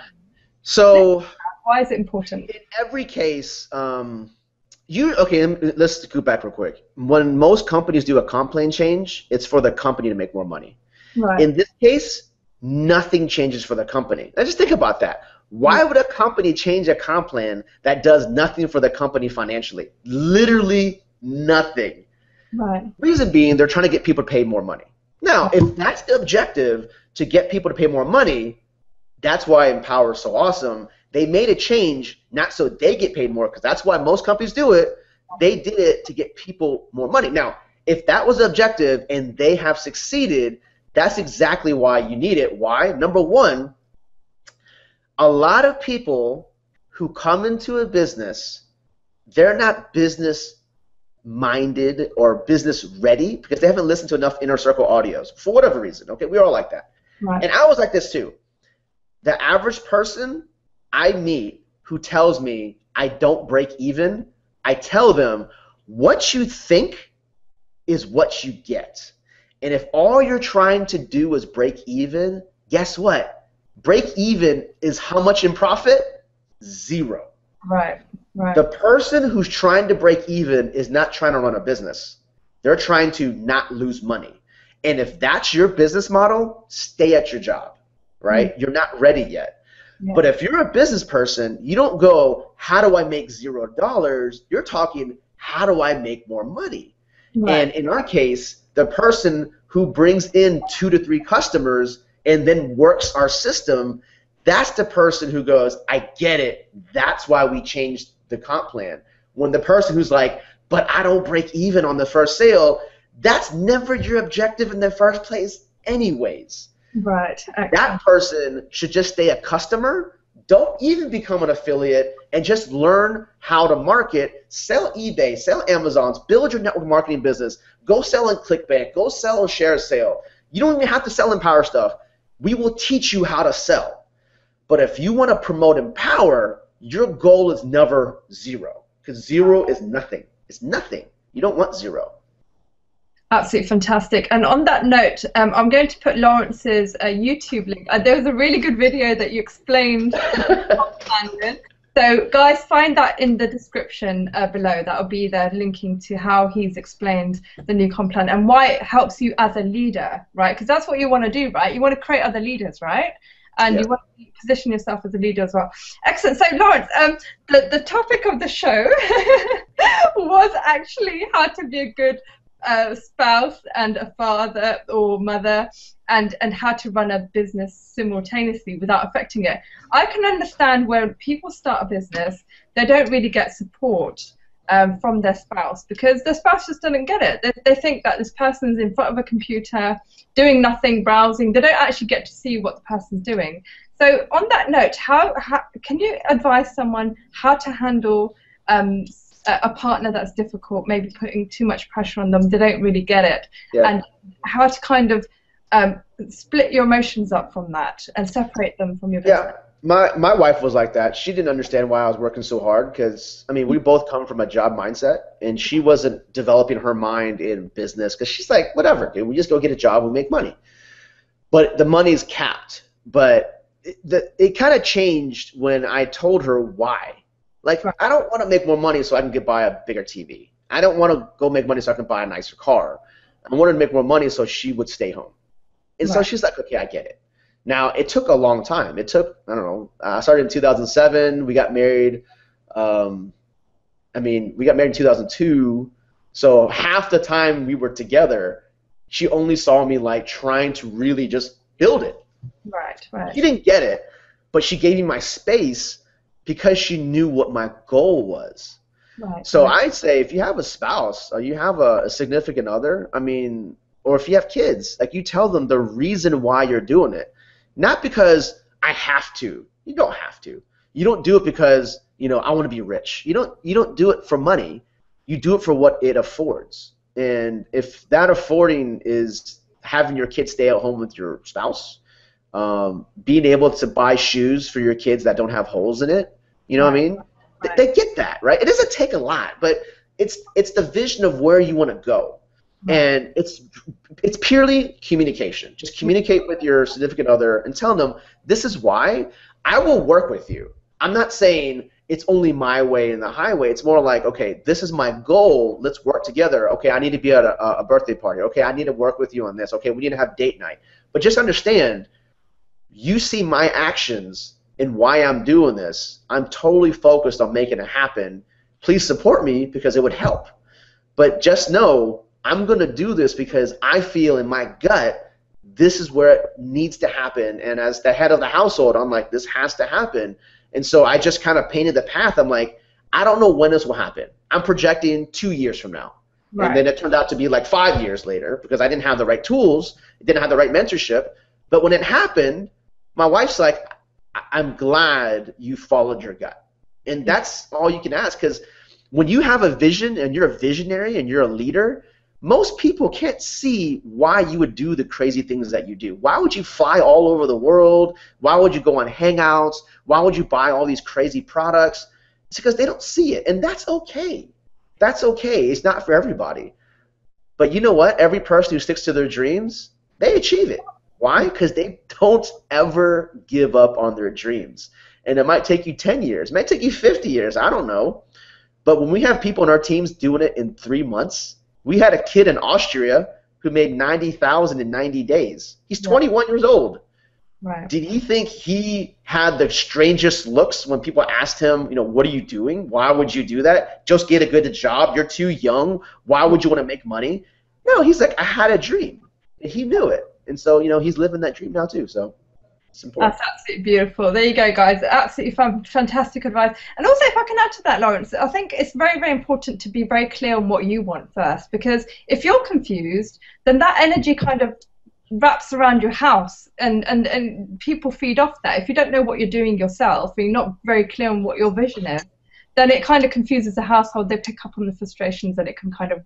So why is it important? In every case, let's go back real quick. When most companies do a comp plan change, it's for the company to make more money. Right. In this case, nothing changes for the company. Now just think about that. Why would a company change a comp plan that does nothing for the company financially? Literally nothing. Right. Reason being, they're trying to get people to pay more money. Now, if that's the objective, to get people to pay more money, that's why Empower is so awesome. They made a change not so they get paid more, because that's why most companies do it. They did it to get people more money. Now, if that was the objective and they have succeeded, That's exactly why you need it. Why? Number one, a lot of people who come into a business, they're not business minded or business ready because they haven't listened to enough inner circle audios for whatever reason. Okay, we're all like that. Right. And I was like this too. The average person I meet who tells me I don't break even, I tell them what you think is what you get. And if all you're trying to do is break even, guess what? Break even is how much in profit? Zero. Right. Right. The person who's trying to break even is not trying to run a business. They're trying to not lose money. And if that's your business model, stay at your job, right? You're not ready yet. Yeah. But if you're a business person, you don't go, how do I make $0? You're talking, how do I make more money? Right. And in our case, the person who brings in 2 to 3 customers and then works our system, that's the person who goes, I get it. That's why we changed the comp plan. When the person who's like, but I don't break even on the first sale, that's never your objective in the first place anyways. Right. That person should just stay a customer. Don't even become an affiliate and just learn how to market. Sell eBay, sell Amazon's, build your network marketing business. Go sell in ClickBank, go sell on ShareSale. You don't even have to sell Empower stuff. We will teach you how to sell. But if you want to promote Empower, your goal is never 0 because 0 is nothing. It's nothing. You don't want 0. Absolutely fantastic. And on that note, I'm going to put Lawrence's YouTube link. There was a really good video that you explained. So guys, find that in the description below. That will be there linking to how he's explained the new comp plan and why it helps you as a leader, right? Because that's what you want to do, right? You want to create other leaders, right? And you want to position yourself as a leader as well. Excellent. So Lawrence, the topic of the show was actually how to be a good spouse and a father or mother, and how to run a business simultaneously without affecting it. I can understand when people start a business, they don't really get support from their spouse because their spouse just doesn't get it. They think that this person's in front of a computer doing nothing, browsing. They don't actually get to see what the person's doing. So on that note, how can you advise someone how to handle a partner that's difficult, maybe putting too much pressure on them, they don't really get it, and how to kind of split your emotions up from that and separate them from your business? My wife was like that. She didn't understand why I was working so hard because, I mean, we both come from a job mindset, and she wasn't developing her mind in business because she's like, whatever, dude, we just go get a job, we make money. But the money's capped. But it kind of changed when I told her why. Like, I don't want to make more money so I can get buy a bigger TV. I don't want to go make money so I can buy a nicer car. I wanted to make more money so she would stay home. And so she's like, okay, I get it. Now, it took a long time. It took, I don't know, I started in 2007. We got married. We got married in 2002. So half the time we were together, she only saw me like trying to really just build it. Right. She didn't get it, but she gave me my space because she knew what my goal was. Right. So I'd say if you have a spouse or you have a significant other, I mean, or if you have kids, like you tell them the reason why you're doing it. Not because I have to. You don't have to. You don't do it because, I want to be rich. You don't do it for money. You do it for what it affords. And if that affording is having your kids stay at home with your spouse, being able to buy shoes for your kids that don't have holes in it, you know what I mean? Right. They get that, right? It doesn't take a lot, but it's the vision of where you want to go. Right. And it's purely communication. Just communicate with your significant other and tell them, this is why I will work with you. I'm not saying it's only my way and the highway. It's more like, okay, this is my goal. Let's work together. Okay, I need to be at a birthday party. Okay, I need to work with you on this. Okay, we need to have date night. But just understand, you see my actions and why I'm doing this. I'm totally focused on making it happen. Please support me because it would help. But just know I'm going to do this because I feel in my gut this is where it needs to happen. And as the head of the household, I'm like, this has to happen. And so I just kind of painted the path. I'm like, I don't know when this will happen. I'm projecting 2 years from now. And then it turned out to be like 5 years later because I didn't have the right tools, didn't have the right mentorship. But when it happened, my wife's like, I'm glad you followed your gut. And that's all you can ask, because when you have a vision and you're a visionary and you're a leader, most people can't see why you would do the crazy things that you do. Why would you fly all over the world? Why would you go on hangouts? Why would you buy all these crazy products? It's because they don't see it, and that's okay. That's okay. It's not for everybody. But you know what? Every person who sticks to their dreams, they achieve it. Why? Because they don't ever give up on their dreams. And it might take you 10 years. It might take you 50 years. I don't know. But when we have people in our teams doing it in 3 months, we had a kid in Austria who made $90,000 in 90 days. He's 21 years old. Right. Did he think he had the strangest looks when people asked him, you know, what are you doing? Why would you do that? Just get a good job. You're too young. Why would you want to make money? No, he's like, I had a dream. And he knew it. And so, you know, he's living that dream now too. So it's important. That's absolutely beautiful. There you go, guys. Absolutely fantastic advice. And also, if I can add to that, Lawrence, I think it's very, very important to be very clear on what you want first. Because if you're confused, then that energy kind of wraps around your house, and people feed off that. If you don't know what you're doing yourself, and you're not very clear on what your vision is, then it kind of confuses the household. They pick up on the frustrations, and it can kind of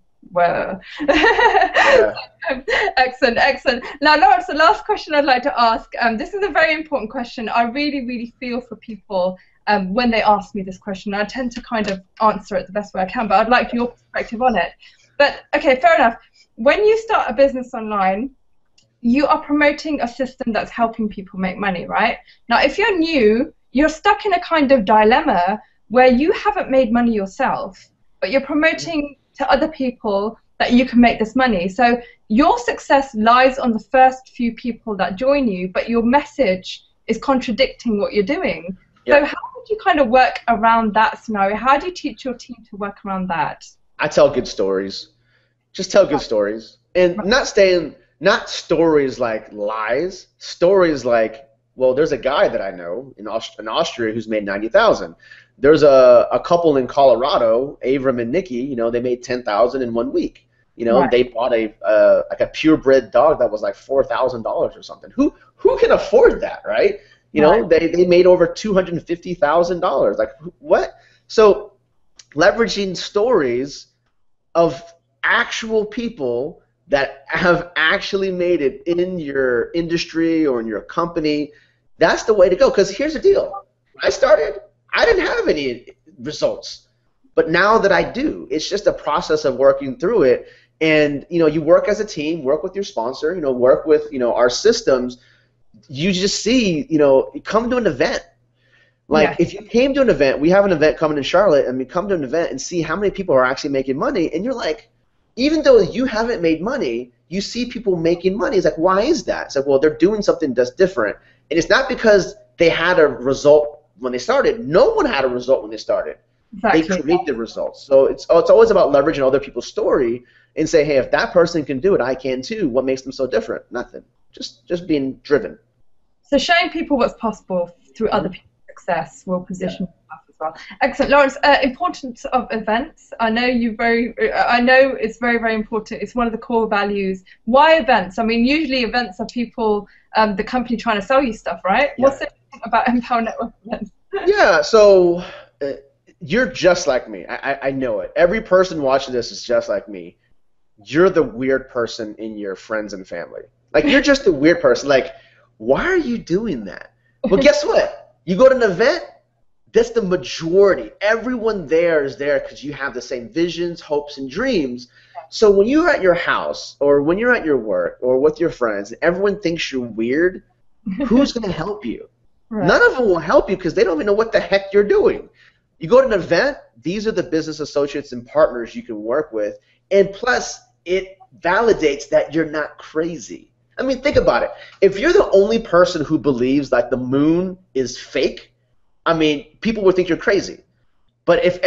Excellent, excellent. Now, Lawrence, the last question I'd like to ask, this is a very important question. I really, really feel for people when they ask me this question. I tend to kind of answer it the best way I can, but I'd like your perspective on it. But, okay, fair enough. When you start a business online, you are promoting a system that's helping people make money, right? Now, if you're new, you're stuck in a kind of dilemma where you haven't made money yourself, but you're promoting to other people that you can make this money. So your success lies on the first few people that join you, but your message is contradicting what you're doing. Yep. So how would you kind of work around that scenario? How do you teach your team to work around that? I tell good stories. Just tell good stories. And not stories like lies, stories like, well, there's a guy that I know in Austria who's made 90,000. There's a couple in Colorado, Avram and Nikki, you know, they made 10,000 in 1 week. You know, they bought like a purebred dog that was like $4,000 or something. Who can afford that, right? You know, they made over $250,000. Like, what? So leveraging stories of actual people that have actually made it in your industry or in your company, that's the way to go. Because here's the deal. When I started, I didn't have any results, but now that I do, it's just a process of working through it. And you know, you work as a team, work with your sponsor, you know, work with, you know, our systems. You just see, you know, come to an event. Like if you came to an event, we have an event coming in Charlotte, and we come to an event and see how many people are actually making money, and you're like, even though you haven't made money, you see people making money. It's like, why is that? It's like, well, they're doing something that's different, and it's not because they had a result when they started. No one had a result when they started. Exactly. They create the results. So it's always about leveraging other people's story and say, hey, if that person can do it, I can too. What makes them so different? Nothing. Just being driven. So showing people what's possible through other people's success will position yourself as well. Excellent, Lawrence. Importance of events. I know it's very, very important. It's one of the core values. Why events? I mean, usually events are people, the company trying to sell you stuff, right? Yeah. What's it about Empower Network events? Yeah. So you're just like me. I know it. Every person watching this is just like me. You're the weird person in your friends and family. Like, you're just the weird person. Like, why are you doing that? Well, guess what? You go to an event, that's the majority. Everyone there is there because you have the same visions, hopes, and dreams. So when you're at your house or when you're at your work or with your friends and everyone thinks you're weird, who's going to help you? Right. None of them will help you because they don't even know what the heck you're doing. You go to an event, these are the business associates and partners you can work with, and plus it validates that you're not crazy. I mean, think about it. If you're the only person who believes that the moon is fake, I mean, people would think you're crazy. But if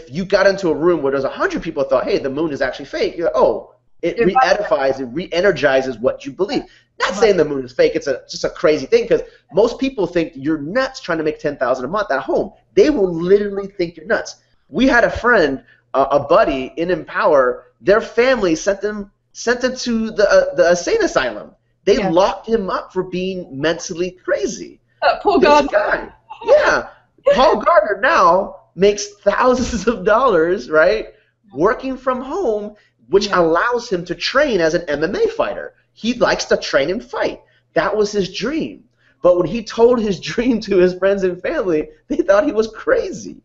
you got into a room where there's 100 people thought, hey, the moon is actually fake, you're like, oh, it re-edifies, it re-energizes what you believe. Not saying the moon is fake, it's just a crazy thing, because most people think you're nuts trying to make $10,000 a month at home. They will literally think you're nuts. We had a friend a buddy in Empower, their family sent them to the insane asylum. They locked him up for being mentally crazy. Poor This guy, yeah. Paul Gardner now makes thousands of dollars, right, working from home, which allows him to train as an MMA fighter. He likes to train and fight. That was his dream. But when he told his dream to his friends and family, they thought he was crazy.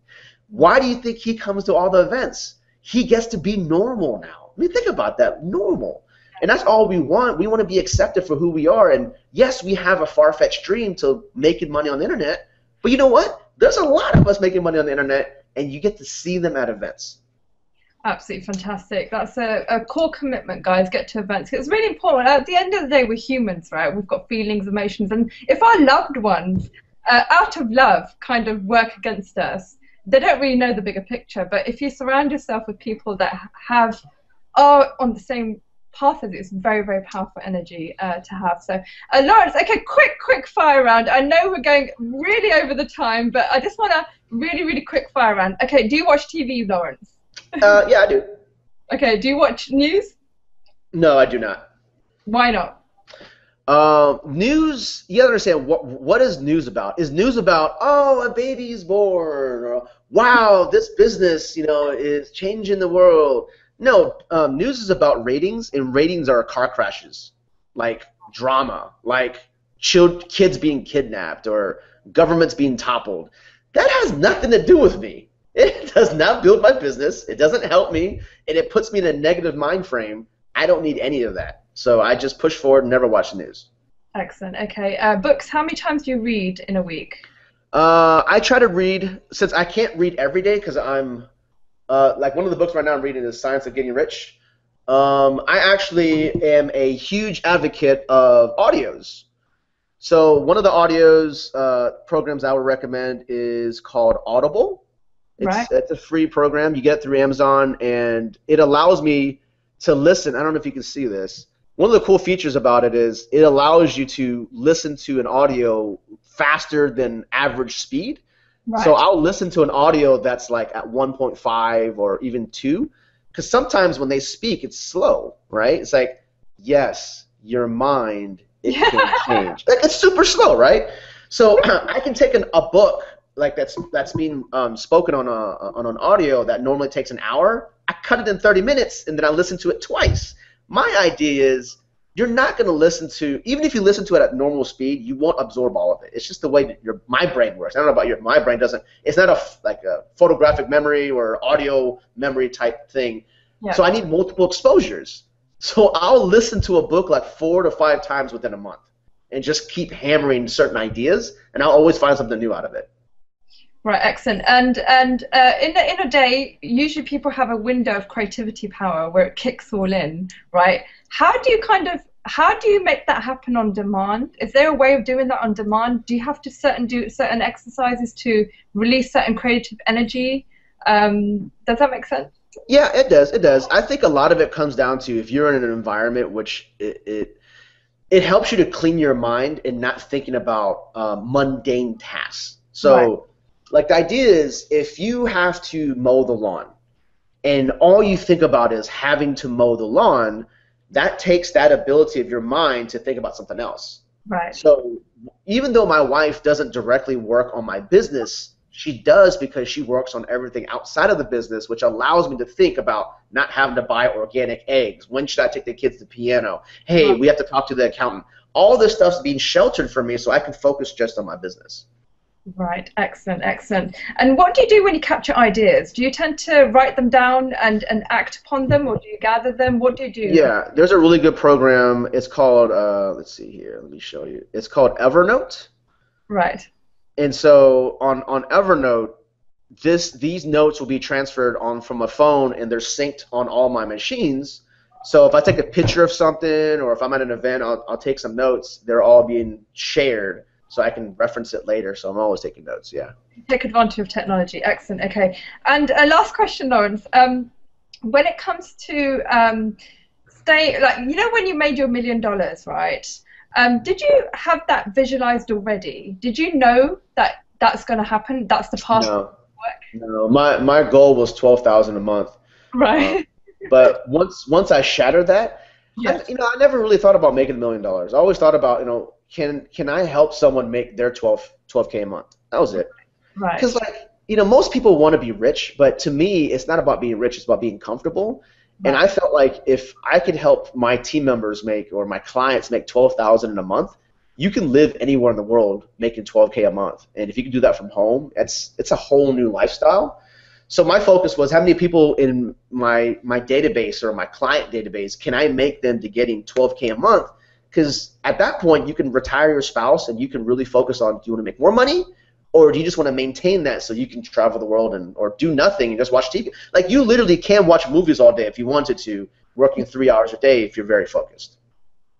Why do you think he comes to all the events? He gets to be normal now. I mean, think about that, normal. And that's all we want. We want to be accepted for who we are. And yes, we have a far-fetched dream to making money on the internet. But you know what? There's a lot of us making money on the internet, and you get to see them at events. Absolutely fantastic. That's a core commitment, guys. Get to events. It's really important. At the end of the day, we're humans, right? We've got feelings, emotions. And if our loved ones, out of love, kind of work against us, they don't really know the bigger picture. But if you surround yourself with people that are on the same path as you, it's very, very powerful energy to have. So, Lawrence, okay, quick fire round. I know we're going really over the time, but I just want to really quick fire round. Okay, do you watch TV, Lawrence? Yeah, I do. Okay, do you watch news? No, I do not. Why not? News, you gotta understand, what is news about? Is news about, oh, a baby's born, or wow, this business, is changing the world? No, news is about ratings, and ratings are car crashes, like drama, like kids being kidnapped or governments being toppled. That has nothing to do with me. It does not build my business. It doesn't help me, and it puts me in a negative mind frame. I don't need any of that. So I just push forward and never watch the news. Excellent. Okay. Books, how many times do you read in a week? I try to read, since I can't read every day because I'm, like one of the books right now I'm reading is Science of Getting Rich. I actually am a huge advocate of audios. So one of the audios programs I would recommend is called Audible. It's a free program. You get it through Amazon, and it allows me to listen. I don't know if you can see this. One of the cool features about it is it allows you to listen to an audio faster than average speed. Right. So I'll listen to an audio that's like at 1.5 or even 2, because sometimes when they speak, it's slow, right? It's like, yes, your mind, it can change. Like, it's super slow, right? So I can take a book like that's being spoken on an audio that normally takes an hour. I cut it in 30 minutes, and then I listen to it twice. My idea is you're not going to listen to, even if you listen to it at normal speed, you won't absorb all of it. It's just the way that my brain works. I don't know about my brain doesn't. It's not like a photographic memory or audio memory type thing. Yeah. So I need multiple exposures. So I'll listen to a book like 4 to 5 times within a month and just keep hammering certain ideas, and I'll always find something new out of it. Right, excellent. And in a day, usually people have a window of creativity power where it kicks all in, right? How do you make that happen on demand? Is there a way of doing that on demand? Do you have to do certain exercises to release certain creative energy? Does that make sense? Yeah, it does. It does. I think a lot of it comes down to if you're in an environment which it helps you to clean your mind and not thinking about mundane tasks. So. Right. Like the idea is if you have to mow the lawn and all you think about is having to mow the lawn, that takes that ability of your mind to think about something else. Right. So even though my wife doesn't directly work on my business, she does because she works on everything outside of the business, which allows me to think about not having to buy organic eggs. When should I take the kids to piano? Hey, we have to talk to the accountant. All this stuff's being sheltered from me so I can focus just on my business. Right, excellent, excellent. And what do you do when you capture ideas? Do you tend to write them down and act upon them, or do you gather them? What do you do? Yeah, there's a really good program. It's called, let's see here, let me show you. It's called Evernote. Right. And so on Evernote, these notes will be transferred on from a phone, and they're synced on all my machines. So if I take a picture of something, or if I'm at an event, I'll take some notes. They're all being shared, so I can reference it later. So I'm always taking notes. Yeah. Take advantage of technology. Excellent. Okay. And last question, Lawrence. When it comes to when you made your $1 million, right? Did you have that visualized already? Did you know that that's going to happen? That's the path. No. No, my goal was 12,000 a month. Right. But once I shattered that, Yeah. I never really thought about making $1 million. I always thought about, can I help someone make their 12K a month? That was it. Right. Because most people want to be rich, but to me, it's not about being rich. It's about being comfortable. And Right. I felt like if I could help my team members make or my clients make 12,000 in a month, you can live anywhere in the world making 12K a month. And if you can do that from home, it's a whole new lifestyle. So my focus was how many people in my database or my client database can I make them to getting 12K a month? Because at that point you can retire your spouse and you can really focus on, do you want to make more money, or do you just want to maintain that so you can travel the world or do nothing and just watch TV? Like, you literally can watch movies all day if you wanted to, working 3 hours a day if you're very focused.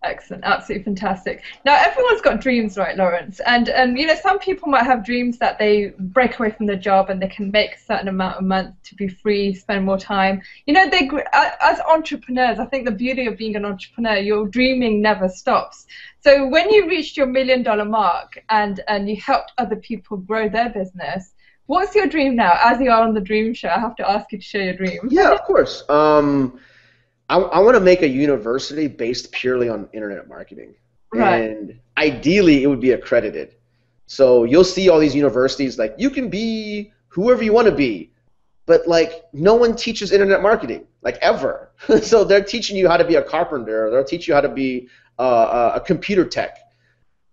Excellent, absolutely fantastic. Now, everyone's got dreams, right, Lawrence? And some people might have dreams that they break away from their job and they can make a certain amount a month to be free, spend more time. As entrepreneurs, I think the beauty of being an entrepreneur, your dreaming never stops. So when you reached your $1 million mark and you helped other people grow their business, what's your dream now? As you are on the Dream Show, I have to ask you to share your dream. Yeah, of course. I want to make a university based purely on internet marketing. Right. And ideally, it would be accredited. So you'll see all these universities, like, you can be whoever you want to be, but like, no one teaches internet marketing, like, ever. So they're teaching you how to be a carpenter, or they'll teach you how to be a computer tech.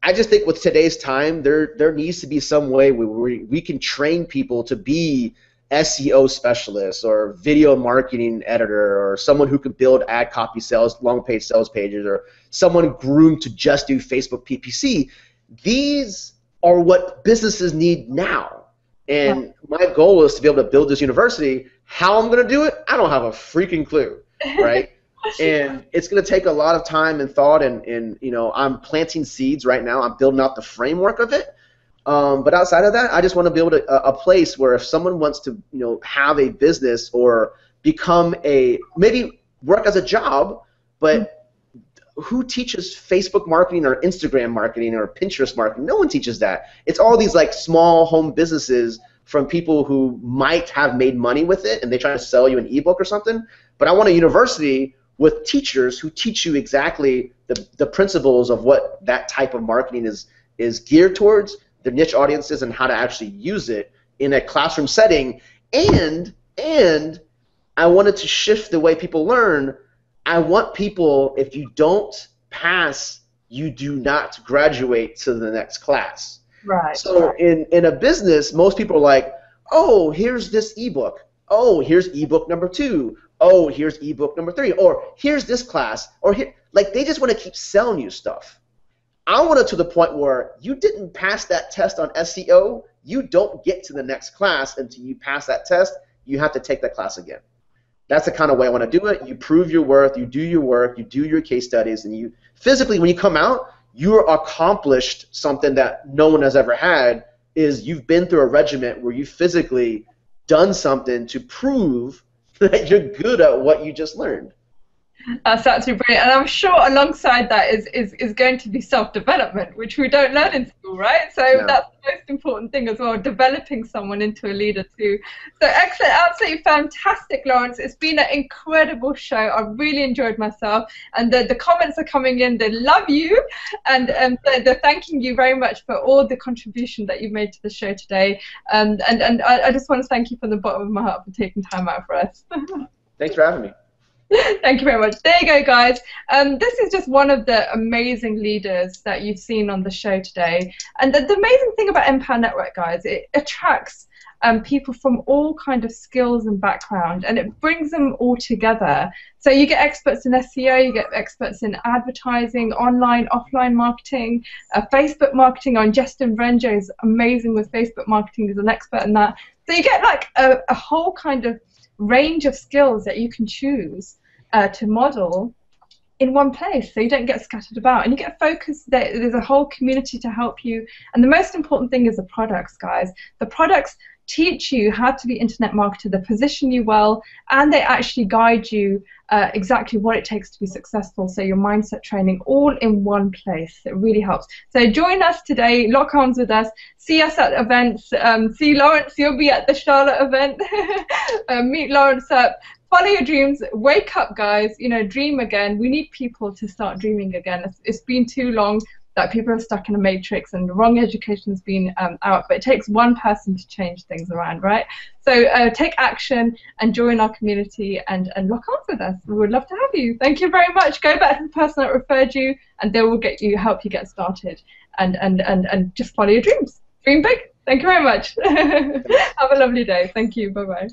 I just think with today's time, there needs to be some way where we can train people to be SEO specialists or video marketing editor or someone who can build ad copy sales, long page sales pages, or someone groomed to just do Facebook PPC. These are what businesses need now. And my goal is to be able to build this university. How I'm going to do it, I don't have a freaking clue, right? And it's going to take a lot of time and thought, and I'm planting seeds right now. I'm building out the framework of it. But outside of that, I just want to be able to a place where if someone wants to, have a business or become maybe work as a job, but who teaches Facebook marketing or Instagram marketing or Pinterest marketing? No one teaches that. It's all these like small home businesses from people who might have made money with it and they try to sell you an ebook or something. But I want a university with teachers who teach you exactly the principles of what that type of marketing is geared towards, the niche audiences, and how to actually use it in a classroom setting. And I wanted to shift the way people learn. I want people, if you don't pass, you do not graduate to the next class. Right. So in a business, most people are like, oh, here's this ebook. Oh, here's ebook number 2. Oh, here's ebook number 3. Or here's this class. Or like, they just want to keep selling you stuff. I want it to the point where you didn't pass that test on SEO, you don't get to the next class until you pass that test. You have to take that class again. That's the kind of way I want to do it. You prove your worth, you do your work, you do your case studies, and you physically, when you come out, you're accomplished something that no one has ever had, is you've been through a regiment where you physically done something to prove that you're good at what you just learned. That's absolutely brilliant, and I'm sure alongside that is going to be self-development, which we don't learn in school, right? So Yeah. that's the most important thing as well, developing someone into a leader too. So excellent, absolutely fantastic, Lawrence. It's been an incredible show. I really enjoyed myself, and the comments are coming in. They love you, and they're thanking you very much for all the contribution that you've made to the show today. And I just want to thank you from the bottom of my heart for taking time out for us. Thanks for having me. Thank you very much. There you go, guys. This is just one of the amazing leaders that you've seen on the show today. And the amazing thing about Empower Network, guys, it attracts people from all kind of skills and background, and it brings them all together. So you get experts in SEO, you get experts in advertising, online, offline marketing, Facebook marketing. Justin Renjo is amazing with Facebook marketing. He's an expert in that. So you get like a whole kind of range of skills that you can choose to model in one place, so you don't get scattered about, and you get focused. There's a whole community to help you, and the most important thing is the products, guys. The products, teach you how to be internet marketer, they position you well, and they actually guide you exactly what it takes to be successful. So your mindset training all in one place. It really helps. So join us today, lock arms with us, see us at events, see Lawrence, you'll be at the Charlotte event, meet Lawrence up. Follow your dreams. Wake up, guys. You know, dream again. We need people to start dreaming again. It's been too long that people are stuck in a matrix and the wrong education's been out. But it takes one person to change things around, right? So take action and join our community and lock arms with us. We would love to have you. Thank you very much. Go back to the person that referred you, and they will help you get started. And just follow your dreams. Dream big. Thank you very much. Have a lovely day. Thank you. Bye-bye.